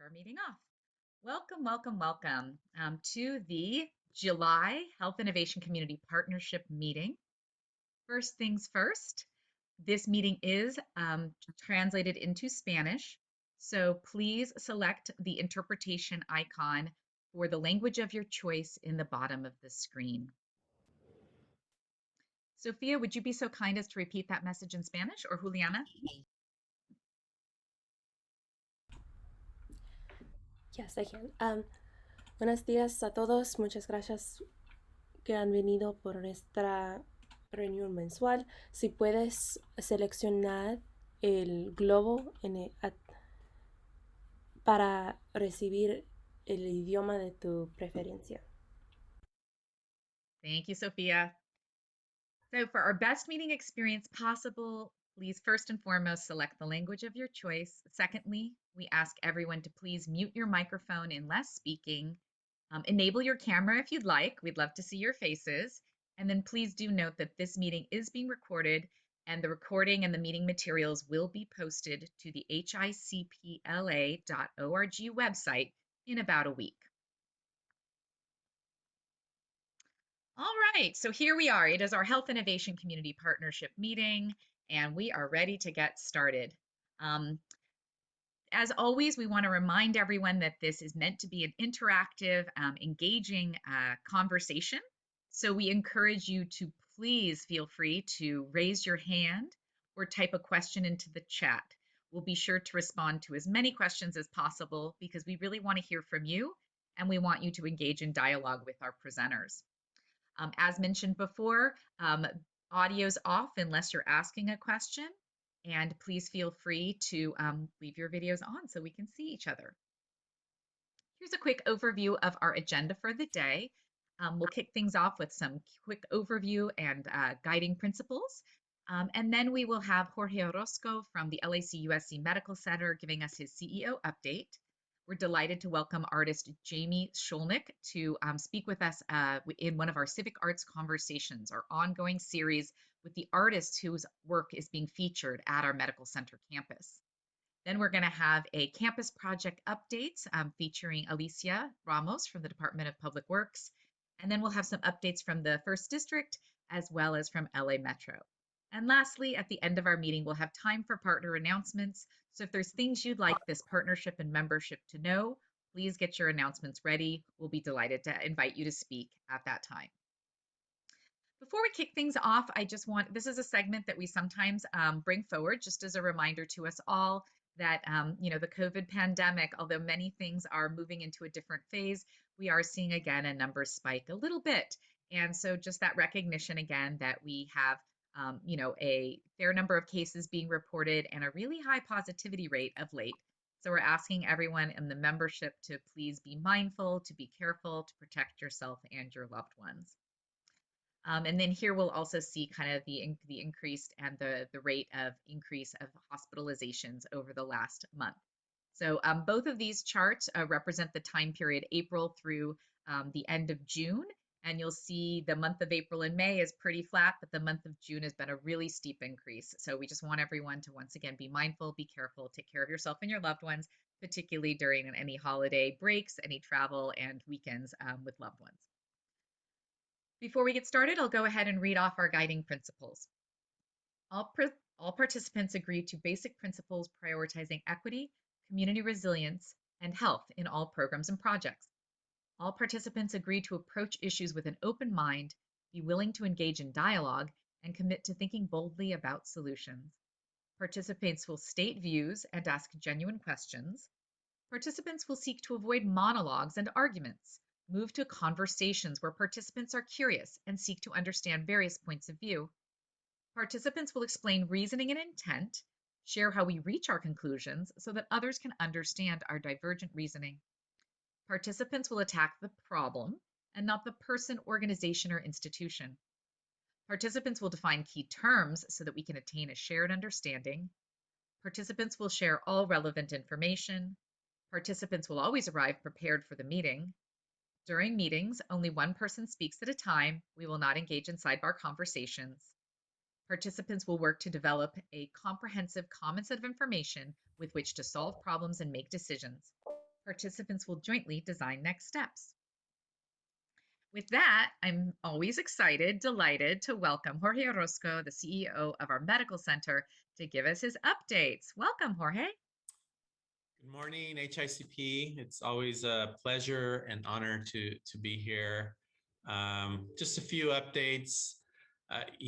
Our meeting off. Welcome, welcome, welcome to the July Health Innovation Community Partnership meeting. First things first, this meeting is translated into Spanish, so please select the interpretation icon for the language of your choice in the bottom of the screen. Sophia, would you be so kind as to repeat that message in Spanish, or Juliana? Yes, I can. Buenos días a todos. Muchas gracias que han venido por nuestra reunión mensual. Si puedes seleccionar el globo para recibir el idioma de tu preferencia. Thank you, Sophia. So for our best meeting experience possible, please first and foremost select the language of your choice. Secondly, we ask everyone to please mute your microphone unless speaking. Enable your camera if you'd like. We'd love to see your faces. And then please do note that this meeting is being recorded, and the recording and the meeting materials will be posted to the HICPLA.org website in about a week. All right, so here we are. It is our Health Innovation Community Partnership meeting, and we are ready to get started. As always, we want to remind everyone that this is meant to be an interactive, engaging conversation. So we encourage you to please feel free to raise your hand or type a question into the chat. We'll be sure to respond to as many questions as possible because we really want to hear from you, and we want you to engage in dialogue with our presenters. As mentioned before, audio's off unless you're asking a question, and please feel free to leave your videos on so we can see each other. Here's a quick overview of our agenda for the day. We'll kick things off with some quick overview and guiding principles. And then we will have Jorge Orozco from the LAC USC Medical Center giving us his CEO update. We're delighted to welcome artist Jamie Sholnick to speak with us in one of our Civic Arts Conversations, our ongoing series with the artists whose work is being featured at our medical center campus. Then we're going to have a campus project updates featuring Alicia Ramos from the Department of Public Works. And then we'll have some updates from the First District as well as from LA Metro. And lastly, at the end of our meeting, we'll have time for partner announcements. So if there's things you'd like this partnership and membership to know, please get your announcements ready. We'll be delighted to invite you to speak at that time. Before we kick things off, this is a segment that we sometimes bring forward just as a reminder to us all that, the COVID pandemic, although many things are moving into a different phase, we are seeing again a number spike a little bit. And so just that recognition again that we have a fair number of cases being reported and a really high positivity rate of late. So we're asking everyone in the membership to please be mindful, to be careful, to protect yourself and your loved ones. And then here we'll also see kind of the increased and the rate of increase of hospitalizations over the last month. So both of these charts represent the time period April through the end of June. And you'll see the month of April and May is pretty flat, but the month of June has been a really steep increase. So we just want everyone to once again be mindful, be careful, take care of yourself and your loved ones, particularly during any holiday breaks, any travel and weekends with loved ones. Before we get started, I'll go ahead and read off our guiding principles. All participants agree to basic principles prioritizing equity, community resilience, and health in all programs and projects. All participants agree to approach issues with an open mind, be willing to engage in dialogue, and commit to thinking boldly about solutions. Participants will state views and ask genuine questions. Participants will seek to avoid monologues and arguments, move to conversations where participants are curious and seek to understand various points of view. Participants will explain reasoning and intent, share how we reach our conclusions so that others can understand our divergent reasoning. Participants will attack the problem and not the person, organization, or institution. Participants will define key terms so that we can attain a shared understanding. Participants will share all relevant information. Participants will always arrive prepared for the meeting. During meetings, only one person speaks at a time. We will not engage in sidebar conversations. Participants will work to develop a comprehensive common set of information with which to solve problems and make decisions. Participants will jointly design next steps. With that, I'm always excited, delighted to welcome Jorge Orozco, the CEO of our medical center, to give us his updates. Welcome, Jorge. Good morning, HICP. It's always a pleasure and honor to be here. Just a few updates.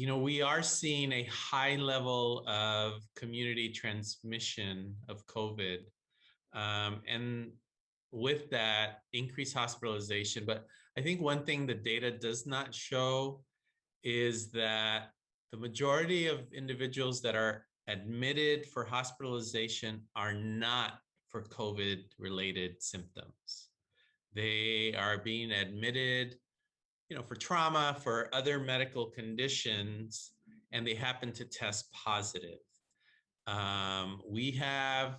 We are seeing a high level of community transmission of COVID. And with that, increased hospitalization. But I think one thing the data does not show is that the majority of individuals that are admitted for hospitalization are not for COVID-related symptoms. They are being admitted, for trauma, for other medical conditions, and they happen to test positive. We have,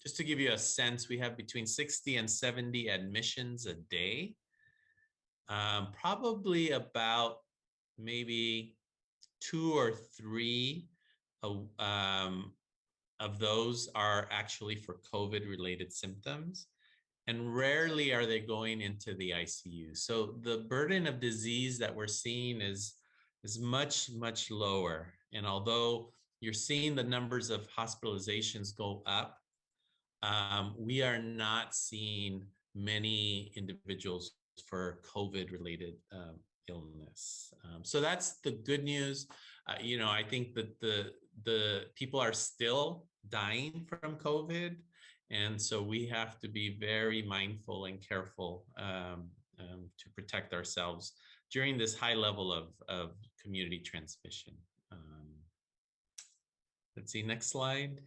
just to give you a sense, we have between 60 and 70 admissions a day. Probably about maybe 2 or 3 of those are actually for COVID-related symptoms, and rarely are they going into the ICU. So the burden of disease that we're seeing is much, much lower. And although you're seeing the numbers of hospitalizations go up, we are not seeing many individuals for COVID-related illness. So that's the good news. I think that the people are still dying from COVID, and so we have to be very mindful and careful to protect ourselves during this high level of community transmission. Let's see, next slide.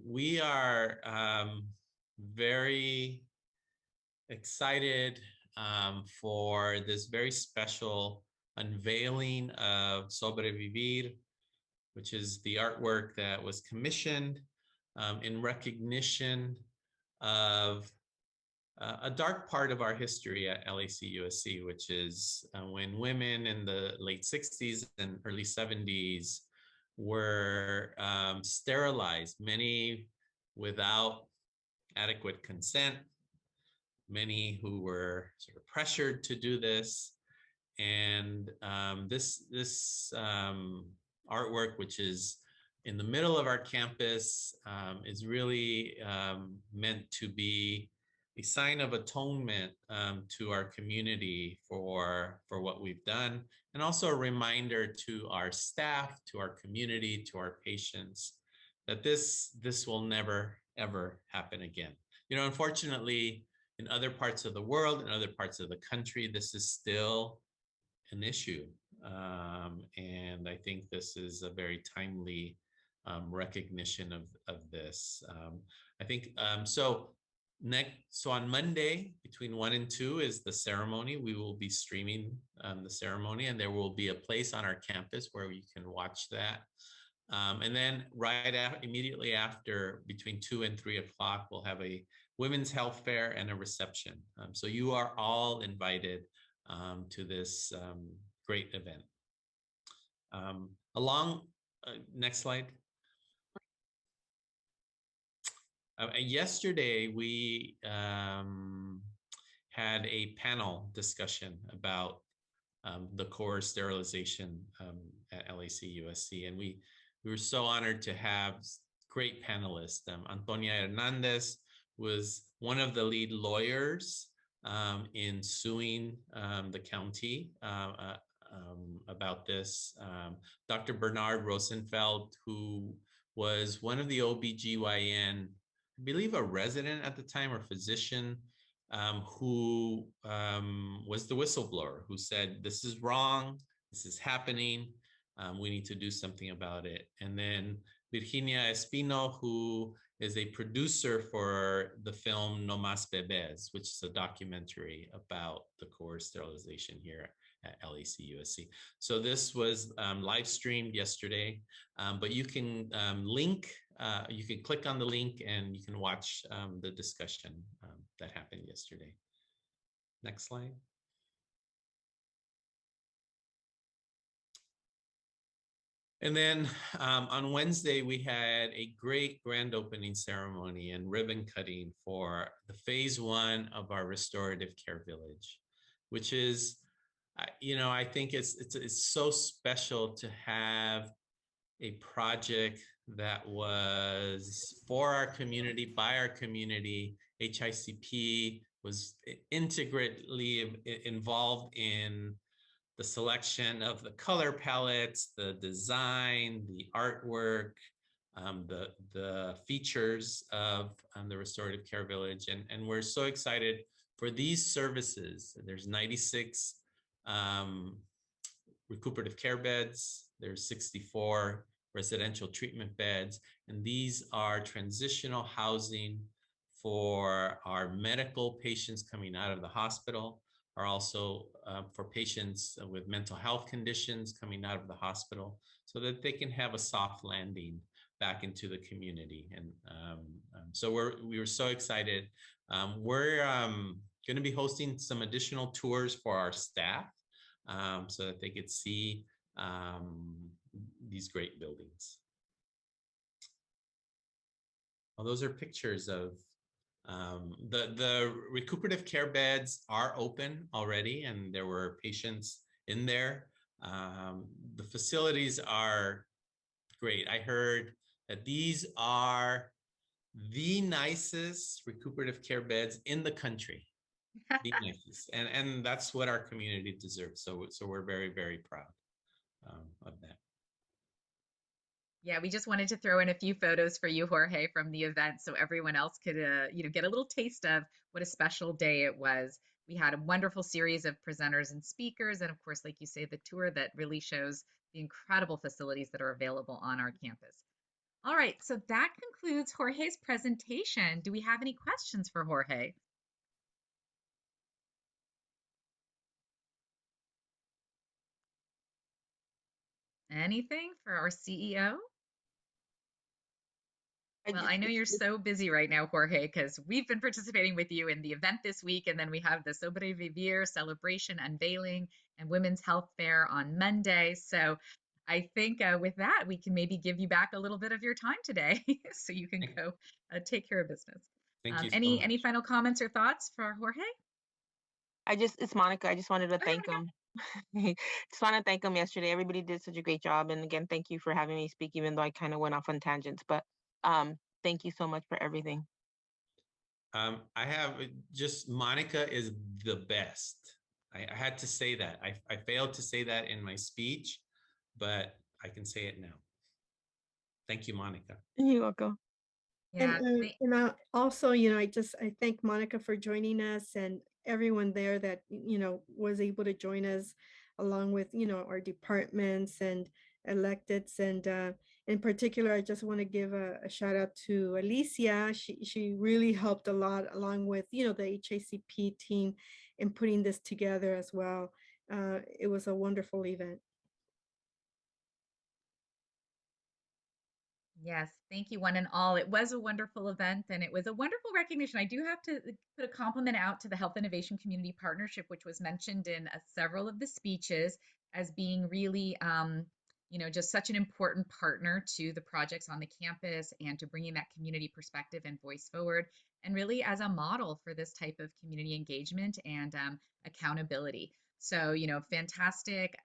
We are very excited for this very special unveiling of Sobrevivir, which is the artwork that was commissioned in recognition of a dark part of our history at LAC-USC, which is when women in the late 60s and early 70s were sterilized, many without adequate consent, many who were sort of pressured to do this. And this artwork, which is in the middle of our campus, is really meant to be a sign of atonement to our community for what we've done, and also a reminder to our staff, to our community, to our patients, that this will never, ever happen again. Unfortunately, in other parts of the world, in other parts of the country, this is still an issue. And I think this is a very timely recognition of this. I think, so on Monday between 1 and 2 is the ceremony. We will be streaming the ceremony, and there will be a place on our campus where you can watch that. And then immediately after, between 2 and 3 o'clock, we'll have a women's health fair and a reception. So you are all invited to this great event. Next slide. Yesterday, we had a panel discussion about the core sterilization at LAC-USC, and we were so honored to have great panelists. Antonia Hernandez was one of the lead lawyers in suing the county about this. Dr. Bernard Rosenfeld, who was one of the OBGYN, I believe a resident at the time or physician, who was the whistleblower, who said, this is wrong, this is happening, we need to do something about it. And then Virginia Espino, who is a producer for the film No Más Bebés, which is a documentary about the core sterilization here at LAC-USC. So this was live streamed yesterday, but you can you can click on the link and you can watch the discussion that happened yesterday. Next slide. And then on Wednesday, we had a great grand opening ceremony and ribbon cutting for the phase 1 of our restorative care village, which is, I think it's so special to have a project that was for our community, by our community. HICP was integrally involved in the selection of the color palettes, the design, the artwork, the features of the restorative care village. And we're so excited for these services. There's 96 recuperative care beds. There's 64 residential treatment beds. And these are transitional housing for our medical patients coming out of the hospital, are also for patients with mental health conditions coming out of the hospital, so that they can have a soft landing back into the community. And so we were so excited. We're going to be hosting some additional tours for our staff, so that they could see these great buildings. Well, those are pictures of the recuperative care beds are open already, and there were patients in there. The facilities are great. I heard that these are the nicest recuperative care beds in the country. The nicest, and that's what our community deserves. So we're very, very proud of that. Yeah, we just wanted to throw in a few photos for you, Jorge, from the event, so everyone else could, get a little taste of what a special day it was. We had a wonderful series of presenters and speakers, and of course, like you say, the tour that really shows the incredible facilities that are available on our campus. All right, so that concludes Jorge's presentation. Do we have any questions for Jorge? Anything for our CEO? Well, I know you're so busy right now, Jorge, because we've been participating with you in the event this week, and then we have the Sobrevivir celebration unveiling and Women's Health Fair on Monday. So I think with that, we can maybe give you back a little bit of your time today so you can go take care of business. Thank you so Any much. final comments or thoughts for Jorge? It's Monica. I just wanted to Okay, thank Monica. him. Just want to thank him yesterday. Everybody did such a great job. And again, thank you for having me speak, even though I kind of went off on tangents. But thank you so much for everything. I have just, Monica is the best. I had to say that. I failed to say that in my speech, but I can say it now. Thank you, Monica. You're welcome. Yeah, And also, I thank Monica for joining us, and everyone there that, was able to join us, along with, our departments and electeds. And in particular, I just want to give a shout out to Alicia. She really helped a lot, along with, the HICP team, in putting this together as well. It was a wonderful event. Yes, thank you, one and all. It was a wonderful event, and it was a wonderful recognition. I do have to put a compliment out to the Health Innovation Community Partnership, which was mentioned in several of the speeches as being really, just such an important partner to the projects on the campus and to bringing that community perspective and voice forward, and really as a model for this type of community engagement and accountability. So, fantastic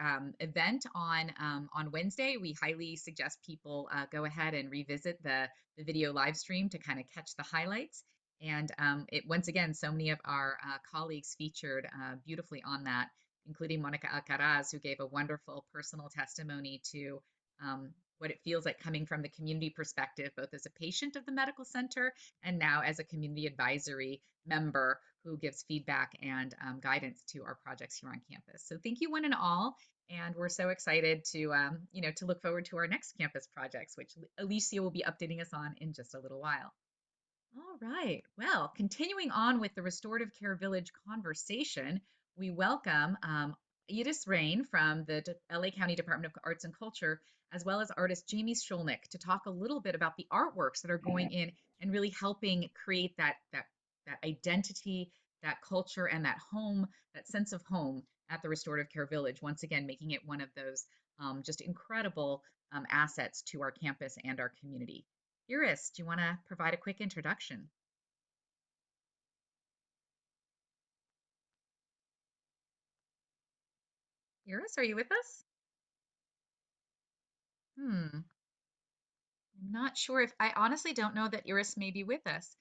event on Wednesday. We highly suggest people go ahead and revisit the video live stream to kind of catch the highlights. And it once again, so many of our colleagues featured beautifully on that, including Monica Alcaraz, who gave a wonderful personal testimony to what it feels like coming from the community perspective, both as a patient of the medical center and now as a community advisory member who gives feedback and guidance to our projects here on campus. So thank you, one and all. And we're so excited to, to look forward to our next campus projects, which Alicia will be updating us on in just a little while. All right. Well, continuing on with the Restorative Care Village conversation, we welcome Edith Rain from the LA County Department of Arts and Culture, as well as artist Jamie Sholnick, to talk a little bit about the artworks that are going in and really helping create that identity, that culture, and that home, that sense of home at the Restorative Care Village. Once again, making it one of those just incredible assets to our campus and our community. Iris, do you want to provide a quick introduction? Iris, are you with us? I'm not sure if I honestly don't know that Iris may be with us.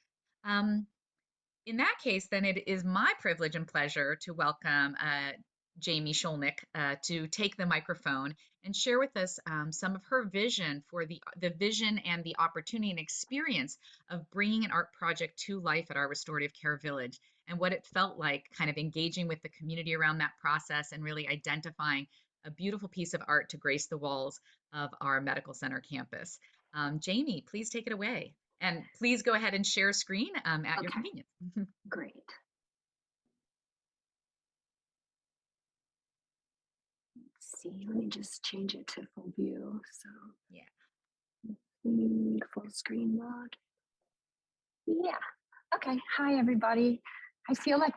In that case, then it is my privilege and pleasure to welcome Jamie Sholnick to take the microphone and share with us some of her vision for the vision and the opportunity and experience of bringing an art project to life at our restorative care village, and what it felt like kind of engaging with the community around that process and really identifying a beautiful piece of art to grace the walls of our medical center campus. Jamie, please take it away. And please go ahead and share screen at your convenience. Great. Let's see, let me just change it to full view. So yeah, full screen mode. Yeah. Okay. Hi, everybody. I feel like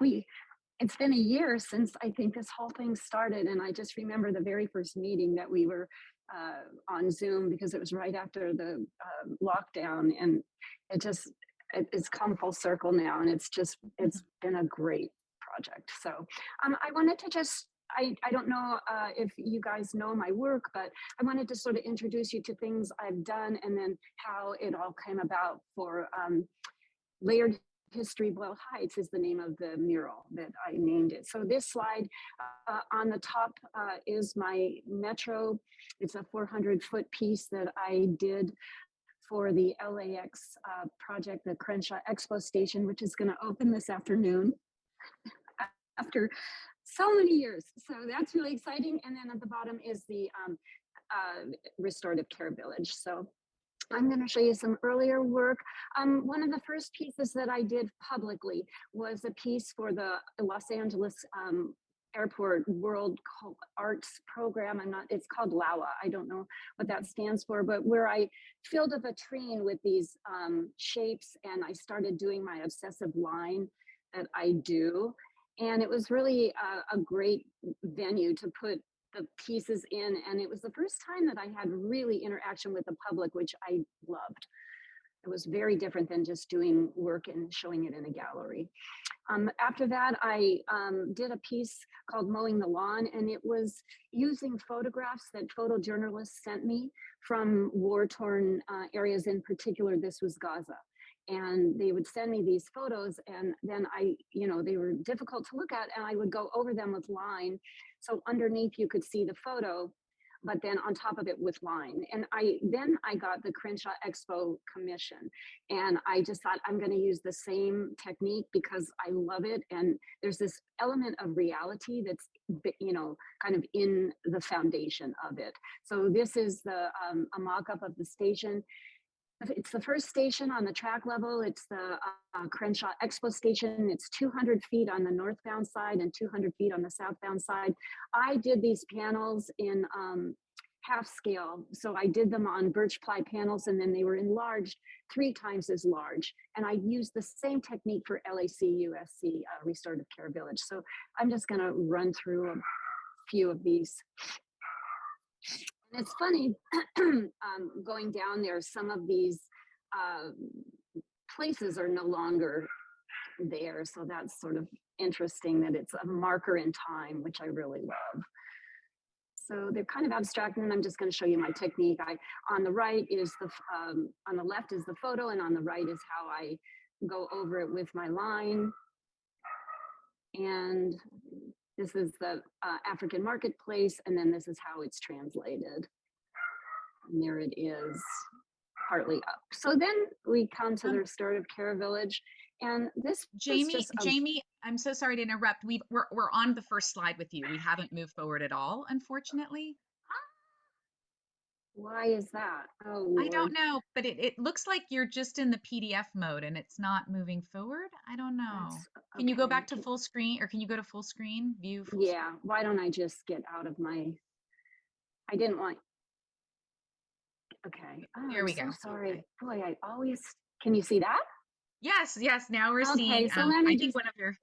it's been a year since I think this whole thing started. And I just remember the very first meeting that we were on Zoom, because it was right after the lockdown, and it's come full circle now, and it's been a great project. So I wanted to just, I don't know if you guys know my work, but I wanted to sort of introduce you to things I've done, and then how it all came about for Layered History Boyle Heights is the name of the mural that I named it. So this slide on the top is my Metro. It's a 400-foot piece that I did for the LAX project, the Crenshaw Expo Station, which is going to open this afternoon after so many years. So that's really exciting. And then at the bottom is the restorative care village. So I'm going to show you some earlier work. One of the first pieces that I did publicly was a piece for the Los Angeles Airport World Arts Program. It's called LAWA. I don't know what that stands for, but where I filled a vitrine with these shapes, and I started doing my obsessive line that I do. And it was really a great venue to put the pieces in, and it was the first time that I had really interaction with the public, which I loved. It was very different than just doing work and showing it in a gallery. After that, I did a piece called Mowing the Lawn, and it was using photographs that photojournalists sent me from war-torn areas. In particular, this was Gaza. And they would send me these photos, and then they were difficult to look at, and I would go over them with line. So underneath you could see the photo, but then on top of it with line. And then I got the Crenshaw Expo commission, and I just thought, I'm going to use the same technique because I love it. And there's this element of reality that's, kind of in the foundation of it. So this is a mock-up of the station. It's the first station on the track level. It's the Crenshaw Expo Station. It's 200 feet on the northbound side and 200 feet on the southbound side. I did these panels in half scale. So I did them on birch ply panels, and then they were enlarged 3 times as large. And I used the same technique for LAC-USC, Restorative Care Village. So I'm just gonna run through a few of these. And it's funny, going down there, some of these places are no longer there. So that's sort of interesting that it's a marker in time, which I really love. So they're kind of abstract, and I'm just going to show you my technique. On the right is on the left is the photo, and on the right is how I go over it with my line. And this is the African marketplace, and then this is how it's translated. And there it is, partly up. So then we come to the restorative care village, and this Jamie, I'm so sorry to interrupt. We're on the first slide with you. We haven't moved forward at all, unfortunately. Why is that? Oh, Lord. I don't know, but it looks like you're just in the PDF mode and it's not moving forward. I don't know. Can you go back to full screen, or can you go to full screen view? Yeah. Why don't I just get out of my? I didn't want. Okay. Oh, there we go. So sorry. Okay. Boy, I always. Can you see that? Yes. Now we're seeing. So let me I think one of your.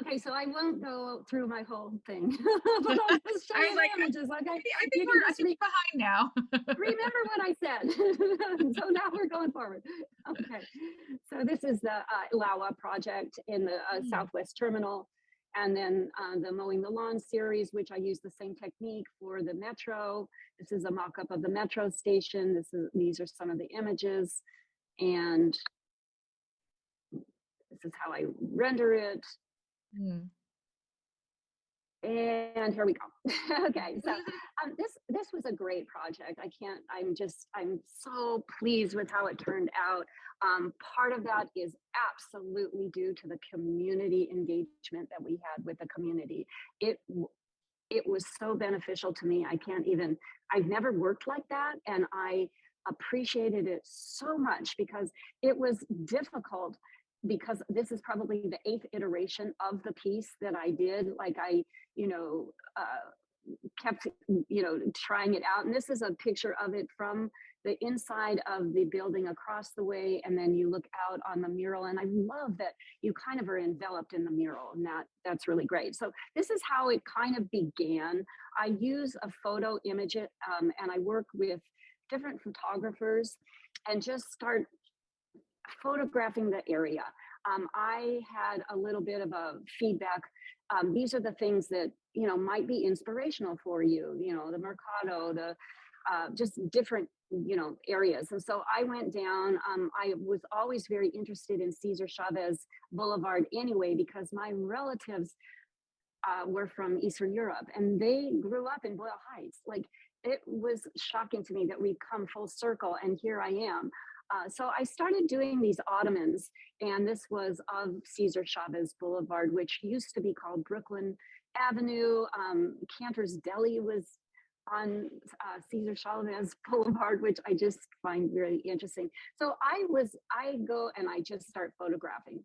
Okay, so I won't go through my whole thing, but I'll just show I you was the like, images. Okay, I think you can we're just behind now. remember what I said. So now we're going forward. Okay, so this is the LAWA project in the Southwest Terminal, and then the Mowing the Lawn series, which I use the same technique for the metro. This is a mock-up of the metro station. These are some of the images, and this is how I render it. Mm. And here we go. Okay, so this was a great project. I'm so pleased with how it turned out. Part of that is absolutely due to the community engagement that we had with the community. It was so beneficial to me. I've never worked like that, and I appreciated it so much because it was difficult, because this is probably the 8th iteration of the piece that I did. Like I, kept, trying it out. And this is a picture of it from the inside of the building across the way. And then you look out on the mural. And I love that you kind of are enveloped in the mural, and that's really great. So this is how it kind of began. I use a photo image, and I work with different photographers and just start photographing the area. I had a little bit of a feedback. These are the things that, might be inspirational for you, the Mercado, the just different, areas. And so I went down. I was always very interested in Cesar Chavez Boulevard anyway, because my relatives were from Eastern Europe, and they grew up in Boyle Heights. Like, it was shocking to me that we'd come full circle, and here I am. So I started doing these ottomans, and this was of Cesar Chavez Boulevard, which used to be called Brooklyn Avenue. Cantor's Deli was on Cesar Chavez Boulevard, which I just find really interesting. So I go and I just start photographing.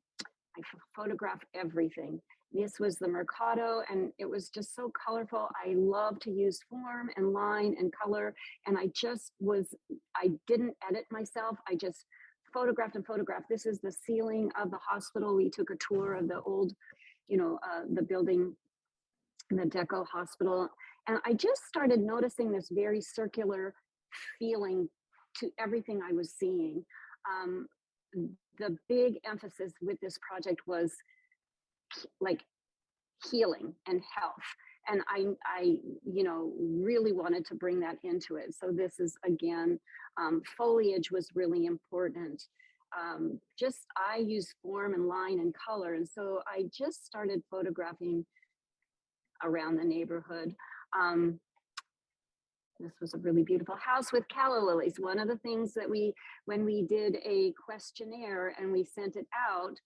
I photograph everything. This was the Mercado, and it was just so colorful. I love to use form and line and color. And I didn't edit myself. I just photographed and photographed. This is the ceiling of the hospital. We took a tour of the old, the building, the Deco Hospital. And I just started noticing this very circular feeling to everything I was seeing. The big emphasis with this project was like healing and health, and I really wanted to bring that into it. So this is, again, foliage was really important. I use form and line and color, and so I just started photographing around the neighborhood. This was a really beautiful house with calla lilies. One of the things that when we did a questionnaire and we sent it out,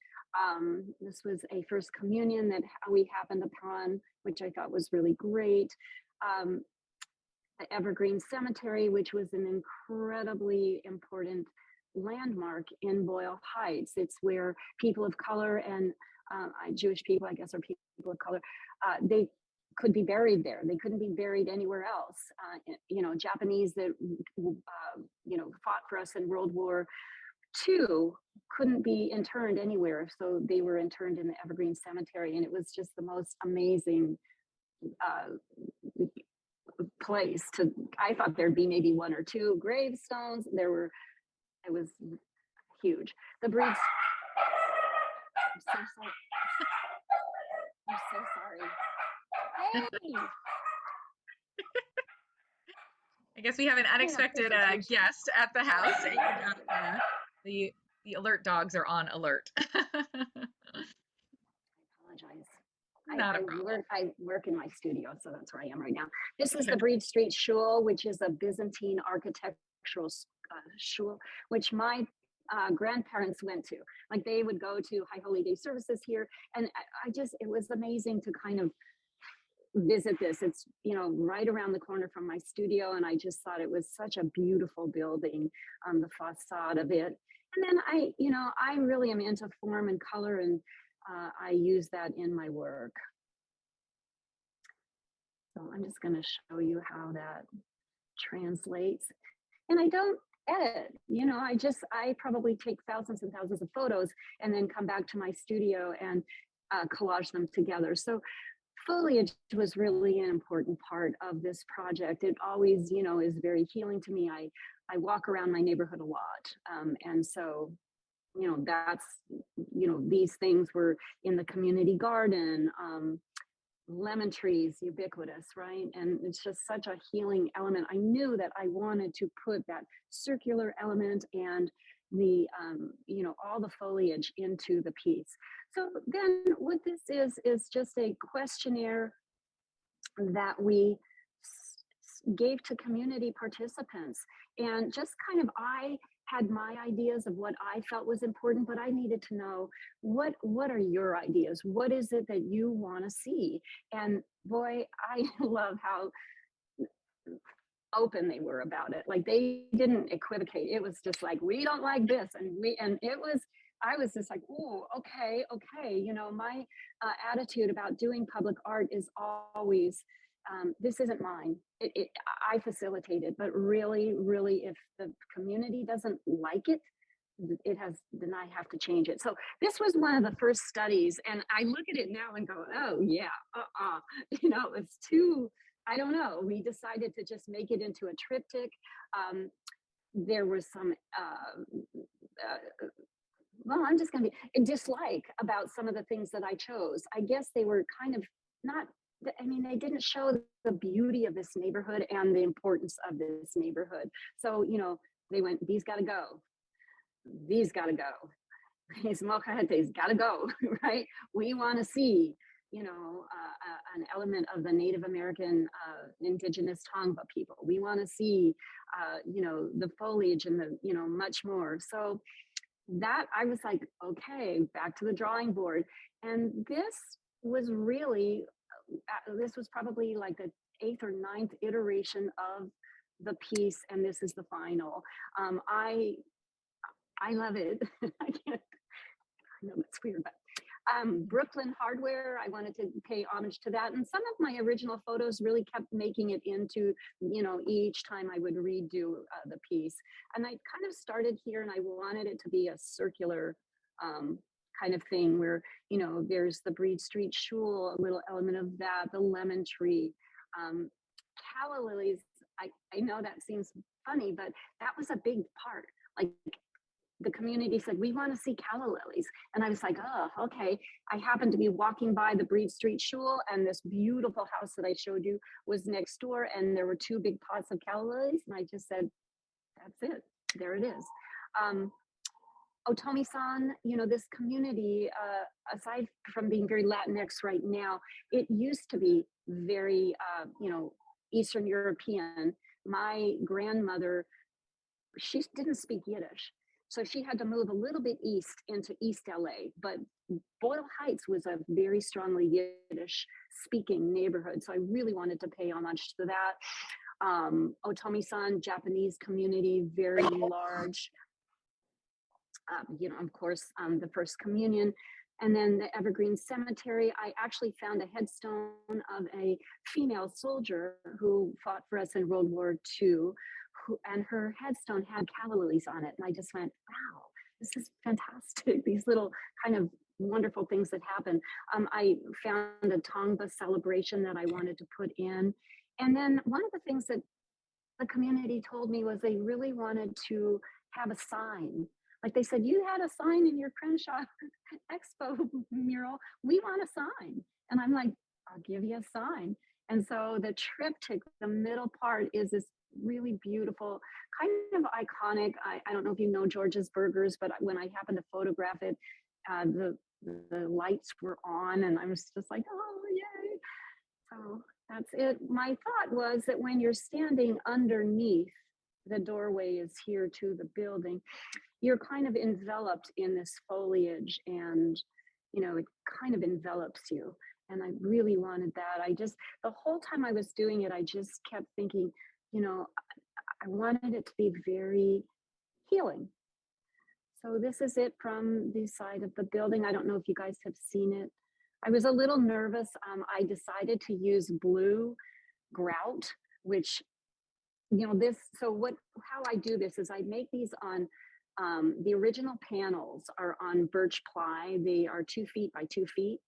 this was a first communion that we happened upon, which I thought was really great. The Evergreen Cemetery, which was an incredibly important landmark in Boyle Heights. It's where people of color and Jewish people, I guess, or people of color, they could be buried there. They couldn't be buried anywhere else. Japanese that, fought for us in World War II couldn't be interned anywhere. So they were interned in the Evergreen Cemetery. And it was just the most amazing place I thought there'd be maybe 1 or 2 gravestones. It was huge. The breeds. I'm so sorry. I'm so sorry. Hey. I guess we have an unexpected guest at the house. The alert dogs are on alert. I apologize. Not a problem. I work in my studio, so that's where I am right now. This is the Breed Street Shul, which is a Byzantine architectural shul, which my grandparents went to. Like, they would go to High Holy Day services here, and it was amazing to kind of visit this. It's right around the corner from my studio, and I just thought it was such a beautiful building, the facade of it. And then I really am into form and color, and I use that in my work. So I'm just going to show you how that translates. And I don't edit, I probably take thousands and thousands of photos and then come back to my studio and collage them together. So foliage was really an important part of this project. It always, you know, is very healing to me. I walk around my neighborhood a lot. And so, you know, that's, you know, these things were in the community garden, lemon trees, ubiquitous, right? And it's just such a healing element. I knew that I wanted to put that circular element and the, you know, all the foliage into the piece. So then what this is just a questionnaire that we gave to community participants. And just kind of, I had my ideas of what I felt was important, but I needed to know what are your ideas? What is it that you want to see? And boy, I love how open they were about it. Like they didn't equivocate. It was just like, we don't like this. And it was, I was just like, oh, okay. You know, my attitude about doing public art is always, this isn't mine. I facilitate it, but really, if the community doesn't like it, then I have to change it. So this was one of the first studies, and I look at it now and go, oh yeah, you know, it's too, I don't know. We decided to just make it into a triptych. There was some, well, I'm just going to be dislike about some of the things that I chose. I guess they were kind of not, I mean, they didn't show the beauty of this neighborhood and the importance of this neighborhood. So, you know, they went, these got to go. These got to go. These mojajetes got to go, right? We want to see, you know, an element of the Native American indigenous Tongva people. We want to see, you know, the foliage and the, you know, much more. So that I was like, okay, back to the drawing board. And this was really, this was probably like the 8th or 9th iteration of the piece. And this is the final. I love it. I can't, I know that's weird, but Brooklyn Hardware, I wanted to pay homage to that. And some of my original photos really kept making it into, you know, each time I would redo the piece. And I kind of started here and I wanted it to be a circular kind of thing where, you know, there's the Breed Street Shul, a little element of that, the lemon tree, calla lilies. I know that seems funny, but that was a big part. Like, the community said, we want to see calla lilies. And I was like, oh, okay. I happened to be walking by the Breed Street Shul, and this beautiful house that I showed you was next door. And there were 2 big pots of calla lilies. And I just said, that's it. There it is. Otomi-san, you know, this community, aside from being very Latinx right now, it used to be very, you know, Eastern European. My grandmother, she didn't speak Yiddish. So she had to move a little bit east into East LA, but Boyle Heights was a very strongly Yiddish speaking neighborhood. So I really wanted to pay homage to that. Otomi-san, Japanese community, very large. You know, of course, the First Communion. And then the Evergreen Cemetery, I actually found a headstone of a female soldier who fought for us in World War II. And her headstone had calla lilies on it. And I just went, wow, this is fantastic. These little kind of wonderful things that happen. I found a Tongva celebration that I wanted to put in. And then one of the things that the community told me was they really wanted to have a sign. Like they said, you had a sign in your Crenshaw Expo mural. We want a sign. And I'm like, I'll give you a sign. And so the triptych, the middle part is this really beautiful, kind of iconic. I don't know if you know George's Burgers, but when I happened to photograph it, the lights were on and I was just like, oh, yay. So that's it. My thought was that when you're standing underneath, the doorway is here to the building, you're kind of enveloped in this foliage and, you know, it kind of envelops you. And I really wanted that. The whole time I was doing it, I just kept thinking, you know, I wanted it to be very healing. So this is it from the side of the building. I don't know if you guys have seen it. I was a little nervous. I decided to use blue grout, which, you know, how I do this is I make these on, the original panels are on birch ply. They are 2 feet by 2 feet.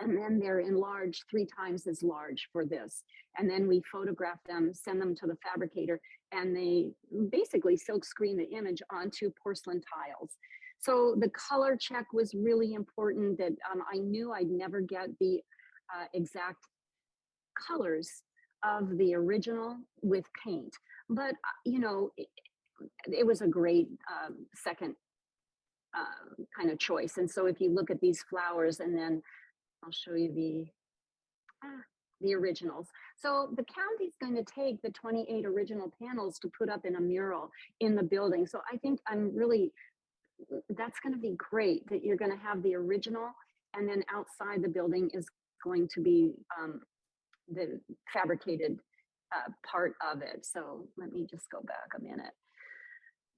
and then they're enlarged 3 times as large for this. And then we photograph them, send them to the fabricator, and they basically silk screen the image onto porcelain tiles. So the color check was really important, that I knew I'd never get the exact colors of the original with paint. But, you know, it was a great second kind of choice. And so if you look at these flowers, and then I'll show you the originals. So the county's going to take the 28 original panels to put up in a mural in the building. So I think that's going to be great, that you're going to have the original, and then outside the building is going to be the fabricated part of it. So let me just go back a minute.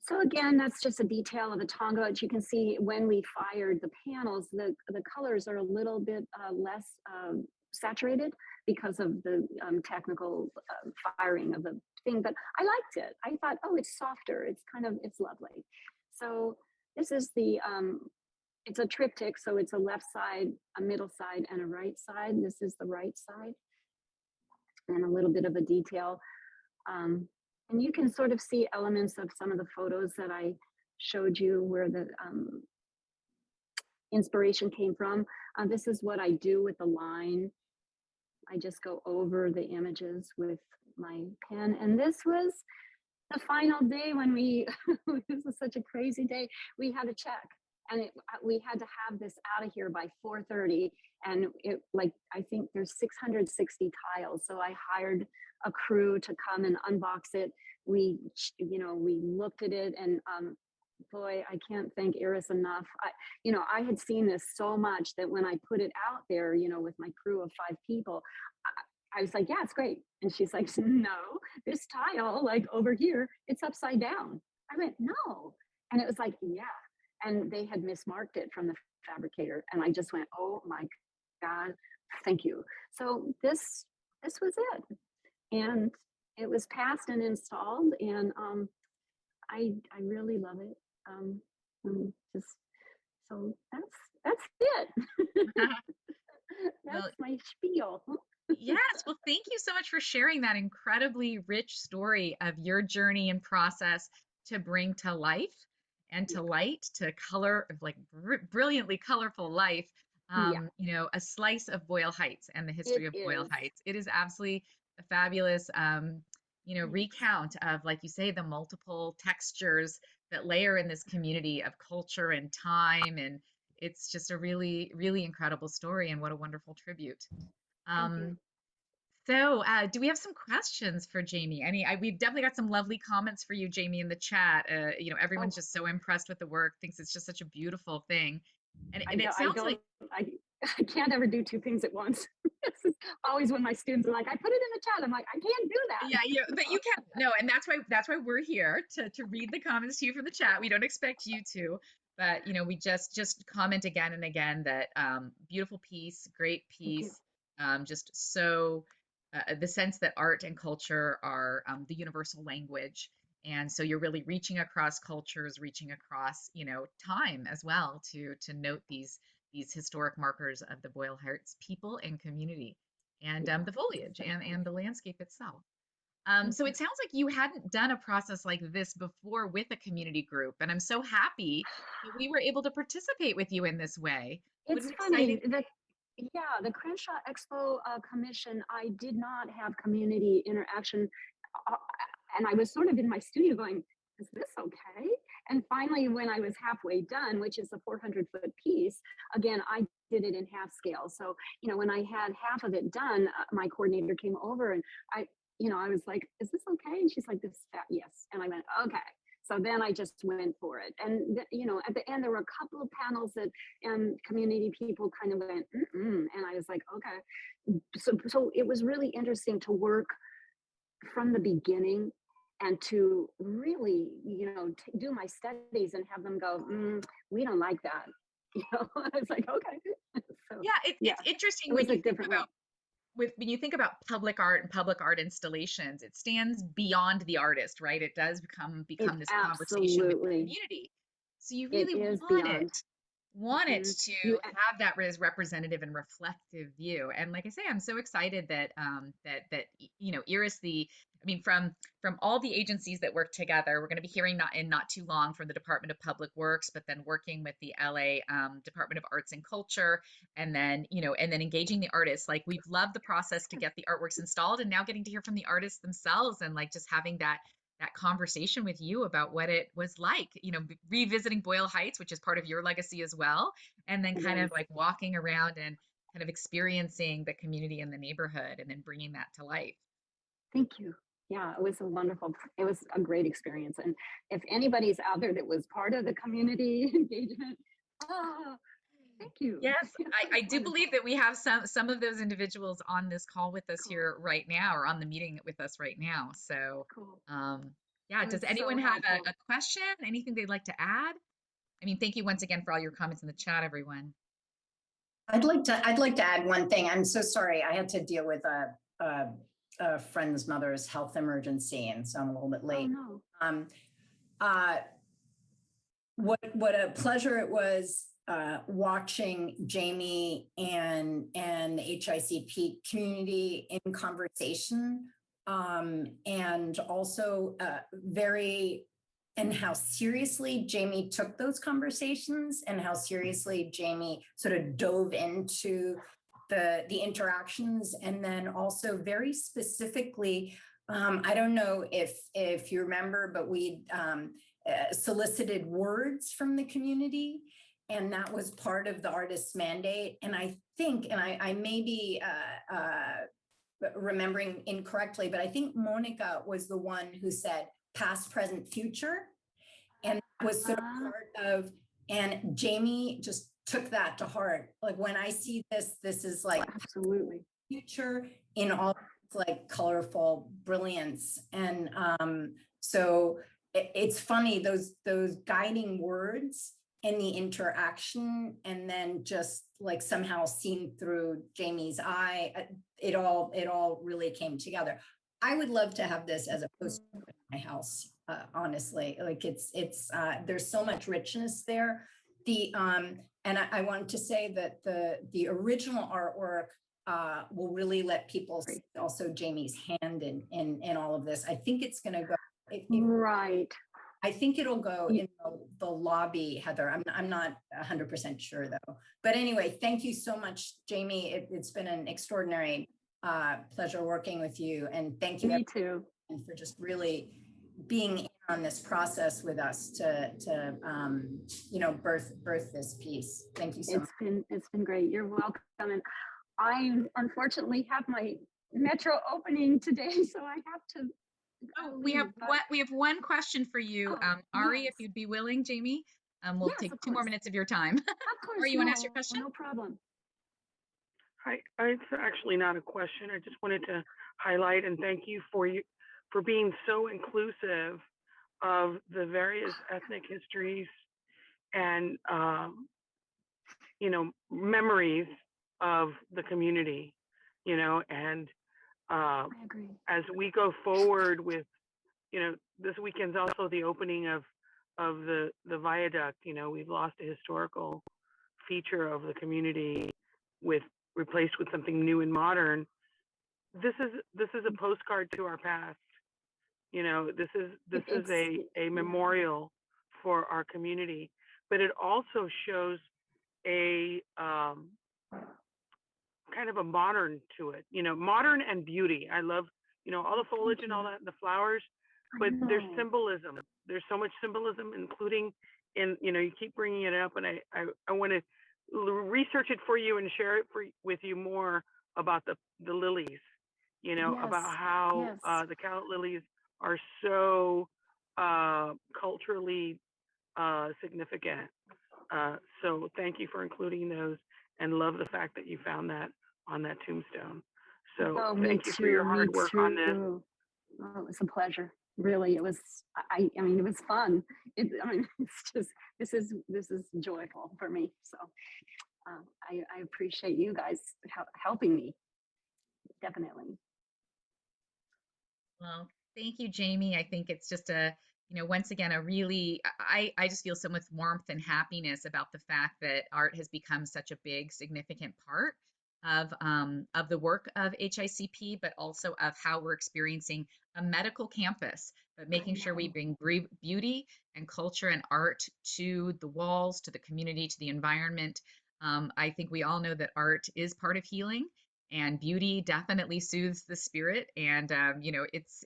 So again, that's just a detail of the Tonga. As you can see, when we fired the panels, the colors are a little bit less saturated because of the technical firing of the thing, but I liked it. I thought, oh, it's softer. It's lovely. So this is it's a triptych. So it's a left side, a middle side, and a right side. This is the right side, and a little bit of a detail. And you can sort of see elements of some of the photos that I showed you where the inspiration came from. This is what I do with the line. I just go over the images with my pen. And this was the final day when this was such a crazy day. We had a check, and we had to have this out of here by 4:30. And I think there's 660 tiles. So I hired a crew to come and unbox it. We looked at it, and boy, I can't thank Iris enough. I had seen this so much that when I put it out there, with my crew of 5 people, I was like, yeah, it's great. And she's like, no, this tile, like over here, it's upside down. I went, no. And it was like, yeah. And they had mismarked it from the fabricator. And I just went, oh my God, thank you. So this was it. And it was passed and installed. And I really love it. So that's it. That's Well, my spiel. yes. Well, thank you so much for sharing that incredibly rich story of your journey and process to bring to life and to light, to color, like brilliantly colorful life, Yeah, a slice of Boyle Heights and the history it of Boyle is. Heights. It is absolutely a fabulous, recount of, like you say, the multiple textures that layer in this community of culture and time. And it's just a really, really incredible story, and what a wonderful tribute. Thank you. So, do we have some questions for Jamie? We've definitely got some lovely comments for you, Jamie, in the chat. Everyone's Oh, just so impressed with the work, thinks it's just such a beautiful thing. And I it don't, I sounds don't, like, I can't ever do 2 things at once. This is always when my students are like, I put it in the chat. I'm like, I can't do yeah, but you can no, and that's why we're here to read the comments to you from the chat. We don't expect you to, but we just comment again and again that beautiful piece, great Thank you. piece, just so the sense that art and culture are the universal language, and so you're really reaching across cultures, reaching across time as well to note these historic markers of the Boyle Heights people and community, and Yeah, the foliage exactly. and the landscape itself. Thank So you. it sounds like you hadn't done a process like this before with a community group, and I'm so happy that we were able to participate with you in this way. What It's an exciting. funny that, yeah, the Crenshaw Expo Commission, I did not have community interaction. uh, And I was sort of in my studio going, is this okay? And finally, when I was halfway done, which is a 400-foot piece, again, I did it in half scale. So, when I had half of it done, my coordinator came over, and I was like, is this okay? And she's like, this is fat. Yes. And I went, okay. So then I just went for it. And, at the end, there were a couple of panels that community people kind of went, and I was like, okay. So it was really interesting to work from the beginning and to really, do my studies and have them go, we don't like that. I was like, okay. So Yeah, it's yeah, interesting it was when a you think different about world. when you think about public art and public art installations. It stands beyond the artist, right? It does become It this conversation with the absolutely, community. So you it really is want it beyond. wanted Mhm. to You, have that representative and reflective view. And like I say, I'm so excited that Iris, from all the agencies that work together, we're going to be hearing not too long from the Department of Public Works, but then working with the LA Department of Arts and Culture, and then engaging the artists. Like, we've loved the process to get the artworks installed, and now getting to hear from the artists themselves, and like just having that conversation with you about what it was like, revisiting Boyle Heights, which is part of your legacy as well, and then kind of yes, like walking around and kind of experiencing the community and the neighborhood, and then bringing that to life. thank you. Yeah, it was a great experience. And if anybody's out there that was part of the community engagement, oh, thank you. Yes, It I was do believe wonderful. that we have some of those individuals on this call with us Cool, here right now, or on the meeting with us right now. So, cool. yeah, It was does so anyone have helpful. a question? Anything they'd like to add? I mean, thank you once again for all your comments in the chat, everyone. I'd like to add one thing. I'm so sorry. I had to deal with a friend's mother's health emergency, and so I'm a little bit Oh late. no. What a pleasure it was watching Jamie and the HICP community in conversation, and also and how seriously Jamie took those conversations, and how seriously Jamie sort of dove into the interactions, and then also very specifically, I don't know if you remember, but we solicited words from the community, and that was part of the artist's mandate. And I think, and I may be remembering incorrectly, but I think Monica was the one who said past, present, future, and that was sort of part of, and Jamie just took that to heart. Like, when I see this is like Absolutely. future in all like colorful brilliance. And so it's funny, those guiding words in the interaction, and then just like somehow seen through Jamie's eye, it all really came together. I would love to have this as a poster in my house, honestly. Like, it's there's so much richness there. And I want to say that the original artwork will really let people see also Jamie's hand in all of this. I think it's going to go. Right. I think it'll go in the lobby, Heather. I'm not 100% sure though. But anyway, thank you so much, Jamie. It's been an extraordinary pleasure working with you, and thank you Me too. for just really being in on this process with us to birth this piece. Thank you so much. It's been great. You're welcome. And I unfortunately have my metro opening today, so I have to. Oh, we have one question for you, Ari, yes. if you'd be willing, Jamie. We'll Yes, take of 2 more course. minutes of your time. Of course. Ari, you want to ask your question? No problem. Hi, it's actually not a question. I just wanted to highlight and thank you for being so inclusive of the various ethnic histories and memories of the community, and I agree. as we go forward with, this weekend's also the opening of the viaduct. We've lost a historical feature of the community replaced with something new and modern. This is a postcard to our past. This is a memorial for our community, but it also shows a kind of a modern to it, modern and beauty. I love, all the foliage and all that, and the flowers, but there's symbolism. There's so much symbolism, including in, you keep bringing it up, and I want to research it for you and share it with you more about the lilies, about how the Calla lilies are so culturally significant. So thank you for including those, and love the fact that you found that on that tombstone. So thank you for your hard work on this. Oh, it was a pleasure. Really, it was. I mean, it was fun. It's just this is joyful for me. So I appreciate you guys helping me. Definitely. Well, thank you, Jamie. I think it's just a once again, I just feel so much warmth and happiness about the fact that art has become such a big, significant part of the work of HICP, but also of how we're experiencing a medical campus, but making sure we bring beauty and culture and art to the walls, to the community, to the environment. I think we all know that art is part of healing, and beauty definitely soothes the spirit. And it's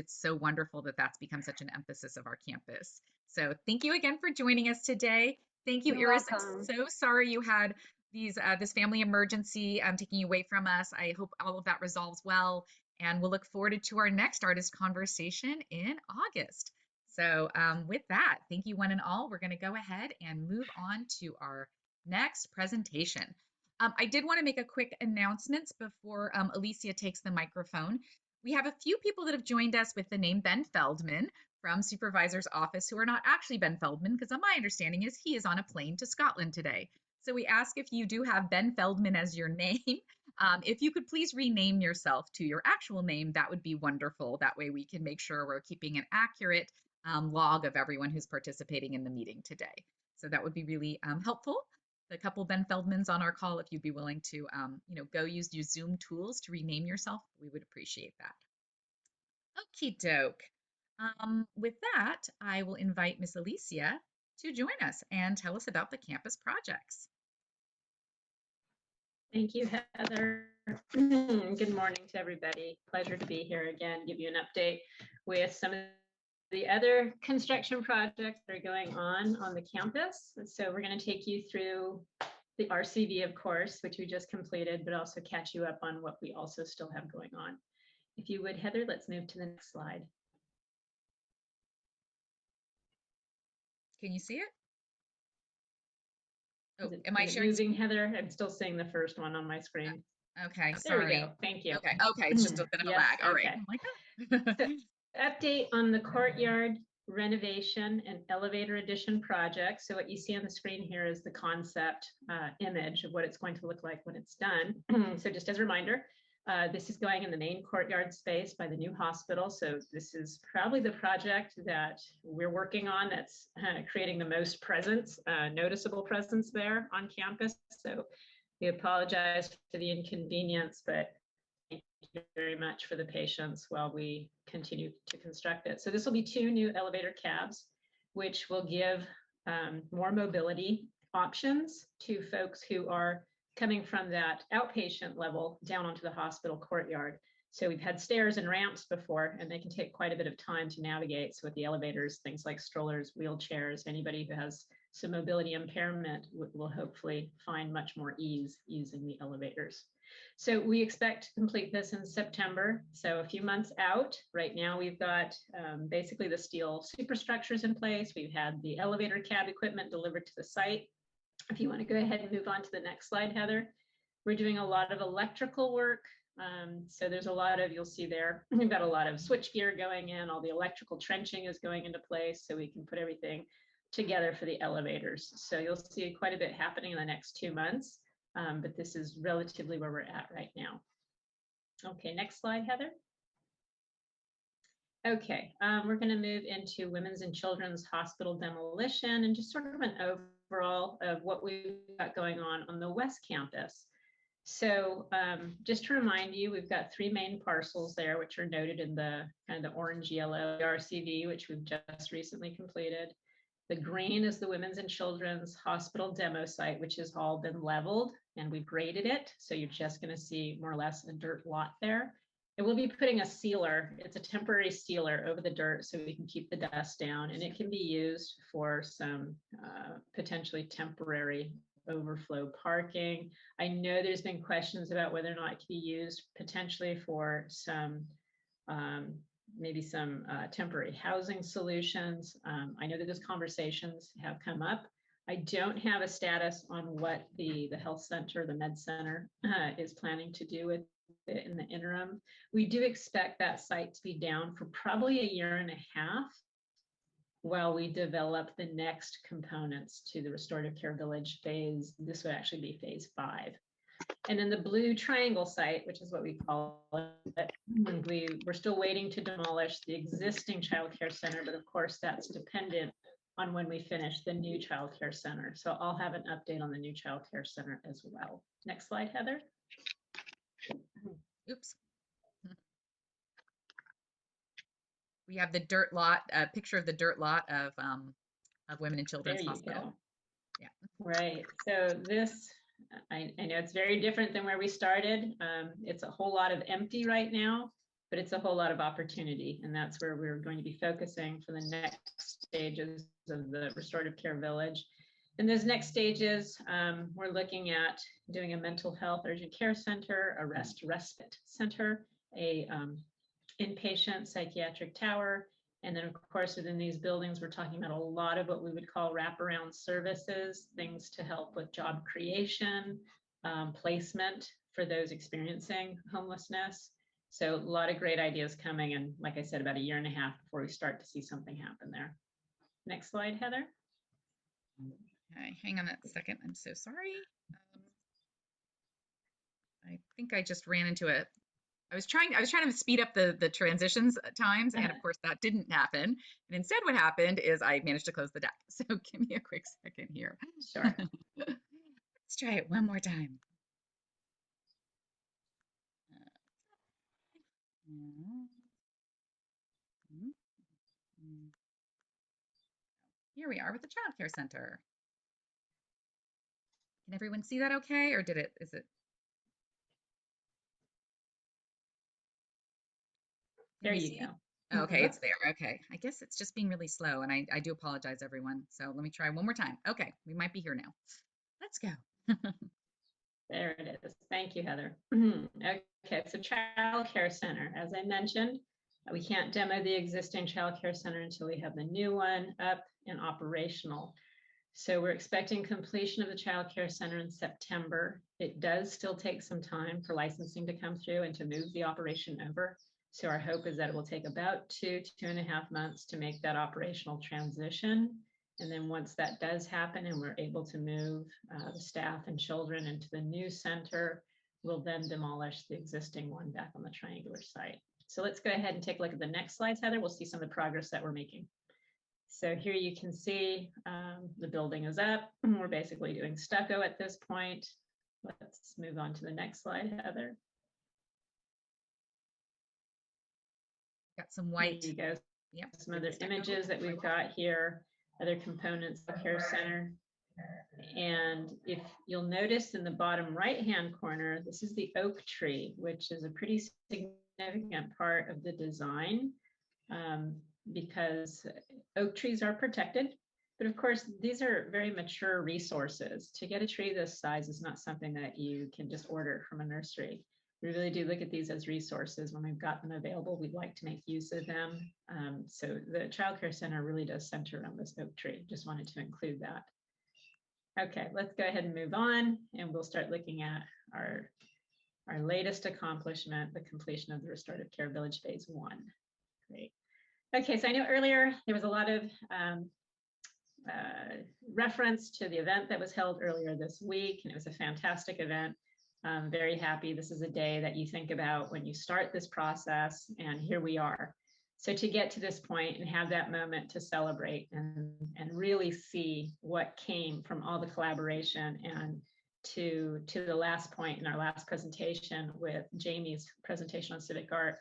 so wonderful that that's become such an emphasis of our campus. So thank you again for joining us today. Thank you, You're Iris. I'm welcome. so sorry you had this family emergency taking you away from us. I hope all of that resolves well, and we'll look forward to our next artist conversation in August. So with that, thank you one and all. We're going to go ahead and move on to our next presentation. I did want to make a quick announcement before Alicia takes the microphone. We have a few people that have joined us with the name Ben Feldman from Supervisor's Office who are not actually Ben Feldman, because my understanding is he is on a plane to Scotland today. So we ask, if you do have Ben Feldman as your name, if you could please rename yourself to your actual name, that would be wonderful. That way we can make sure we're keeping an accurate log of everyone who's participating in the meeting today. So that would be really helpful. The couple Ben Feldmans on our call, if you'd be willing to, go use your Zoom tools to rename yourself, we would appreciate that. Okie doke. With that, I will invite Miss Alicia to join us and tell us about the campus projects. Thank you, Heather. Good morning to everybody. Pleasure to be here again, give you an update with some of the other construction projects that are going on the campus. So we're going to take you through the RCV, of course, which we just completed, but also catch you up on what we also still have going on. If you would, Heather, let's move to the next slide. Can you see it? Oh, Is am I it sharing? moving, Heather? I'm still seeing the first one on my screen. Okay, There we sorry. go. Thank you. Okay, it's just a bit of a Yes, lag. All right. okay. I'm like, oh. Update on the courtyard renovation and elevator addition project. So what you see on the screen here is the concept image of what it's going to look like when it's done. So just as a reminder, this is going in the main courtyard space by the new hospital. So this is probably the project that we're working on that's creating the most presence, noticeable presence there on campus. So we apologize for the inconvenience, but thank you very much for the patience while we continue to construct it. So this will be 2 new elevator cabs, which will give more mobility options to folks who are coming from that outpatient level down onto the hospital courtyard. So we've had stairs and ramps before, and they can take quite a bit of time to navigate. So with the elevators, things like strollers, wheelchairs, anybody who has some mobility impairment will hopefully find much more ease using the elevators. So we expect to complete this in September, so a few months out. Right now we've got basically the steel superstructures in place. We've had the elevator cab equipment delivered to the site. If you want to go ahead and move on to the next slide, Heather. We're doing a lot of electrical work. So there's a lot of, you'll see there, we've got a lot of switch gear going in, all the electrical trenching is going into place so we can put everything together for the elevators. So you'll see quite a bit happening in the next 2 months, but this is relatively where we're at right now. Okay, next slide, Heather. Okay, we're going to move into Women's and Children's Hospital demolition and just sort of an overall of what we've got going on the West Campus. So just to remind you, we've got 3 main parcels there, which are noted in the kind of the orange yellow RCV, which we've just recently completed. The green is the Women's and Children's Hospital demo site, which has all been leveled and we've graded it. So you're just going to see more or less a dirt lot there. And we'll be putting a sealer, it's a temporary sealer over the dirt so we can keep the dust down, and it can be used for some potentially temporary overflow parking. I know there's been questions about whether or not it can be used potentially for some maybe some temporary housing solutions. I know that those conversations have come up. I don't have a status on what the health center, the med center is planning to do with it in the interim. We do expect that site to be down for probably 1.5 years while we develop the next components to the restorative care village phase. This would actually be phase 5. And then the blue triangle site, which is what we call it, and we're still waiting to demolish the existing childcare center, but of course that's dependent on when we finish the new childcare center. So I'll have an update on the new childcare center as well. Next slide, Heather. Oops. We have the dirt lot, a picture of the dirt lot of Women and Children's There you Hospital. go. Yeah. Right. So this, I know it's very different than where we started. It's a whole lot of empty right now, but it's a whole lot of opportunity. And that's where we're going to be focusing for the next stages of the restorative care village. In those next stages, we're looking at doing a mental health urgent care center, a respite center, a inpatient psychiatric tower. And then of course, within these buildings, we're talking about a lot of what we would call wraparound services, things to help with job creation, placement for those experiencing homelessness. So a lot of great ideas coming. And like I said, about 1.5 years before we start to see something happen there. Next slide, Heather. Okay, hang on a second. I'm so sorry. I think I just ran into a, I was trying to speed up the transitions times, and of course that didn't happen. And instead what happened is I managed to close the deck. So give me a quick second here. Sure. Let's try it one more time. Here we are with the Child Care Center. Can everyone see that okay, or is it? There you go. Okay, it's there. Okay. I guess it's just being really slow, and I do apologize, everyone. So let me try one more time. Okay, we might be here now. Let's go. There it is. Thank you, Heather. Okay, so Child Care Center. As I mentioned, we can't demo the existing Child Care Center until we have the new one up and operational. So we're expecting completion of the Child Care Center in September. It does still take some time for licensing to come through and to move the operation over. So our hope is that it will take about 2 to 2.5 months to make that operational transition. And then once that does happen and we're able to move the staff and children into the new center, we'll then demolish the existing one back on the triangular site. So let's go ahead and take a look at the next slides, Heather. We'll see some of the progress that we're making. So here you can see the building is up. We're basically doing stucco at this point. Let's move on to the next slide, Heather. Got some white. There you go. Yep. Some other images that we've got here, other components of the care center. And if you'll notice in the bottom right-hand corner, this is the oak tree, which is a pretty significant part of the design because oak trees are protected. But of course, these are very mature resources. To get a tree this size is not something that you can just order from a nursery. We really do look at these as resources. When we've got them available, we'd like to make use of them. So the Child Care Center really does center around this oak tree. Just wanted to include that. Okay, let's go ahead and move on, and we'll start looking at our latest accomplishment, the completion of the Restorative Care Village Phase 1. Great. Okay, so I know earlier there was a lot of reference to the event that was held earlier this week, and it was a fantastic event. I'm very happy. This is a day that you think about when you start this process, and here we are. So to get to this point and have that moment to celebrate and really see what came from all the collaboration, and to the last point in our last presentation with Jamie's presentation on civic art,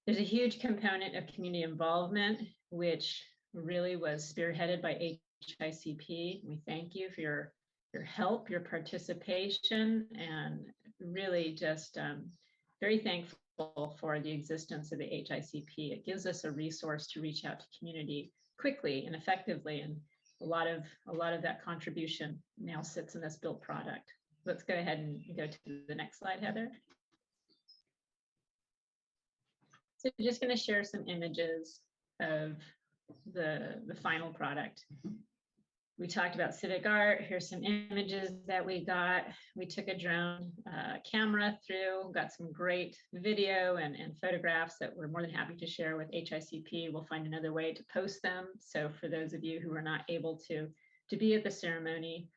there's a huge component of community involvement, which really was spearheaded by HICP. We thank you for your help, your participation, and really just very thankful for the existence of the HICP. It gives us a resource to reach out to community quickly and effectively, and a lot of that contribution now sits in this built product. Let's go ahead and go to the next slide, Heather. So just going to share some images of the final product. We talked about civic art. Here's some images that we got. We took a drone camera through, got some great video and photographs that we're more than happy to share with HICP. We'll find another way to post them. So for those of you who are not able to be at the ceremony,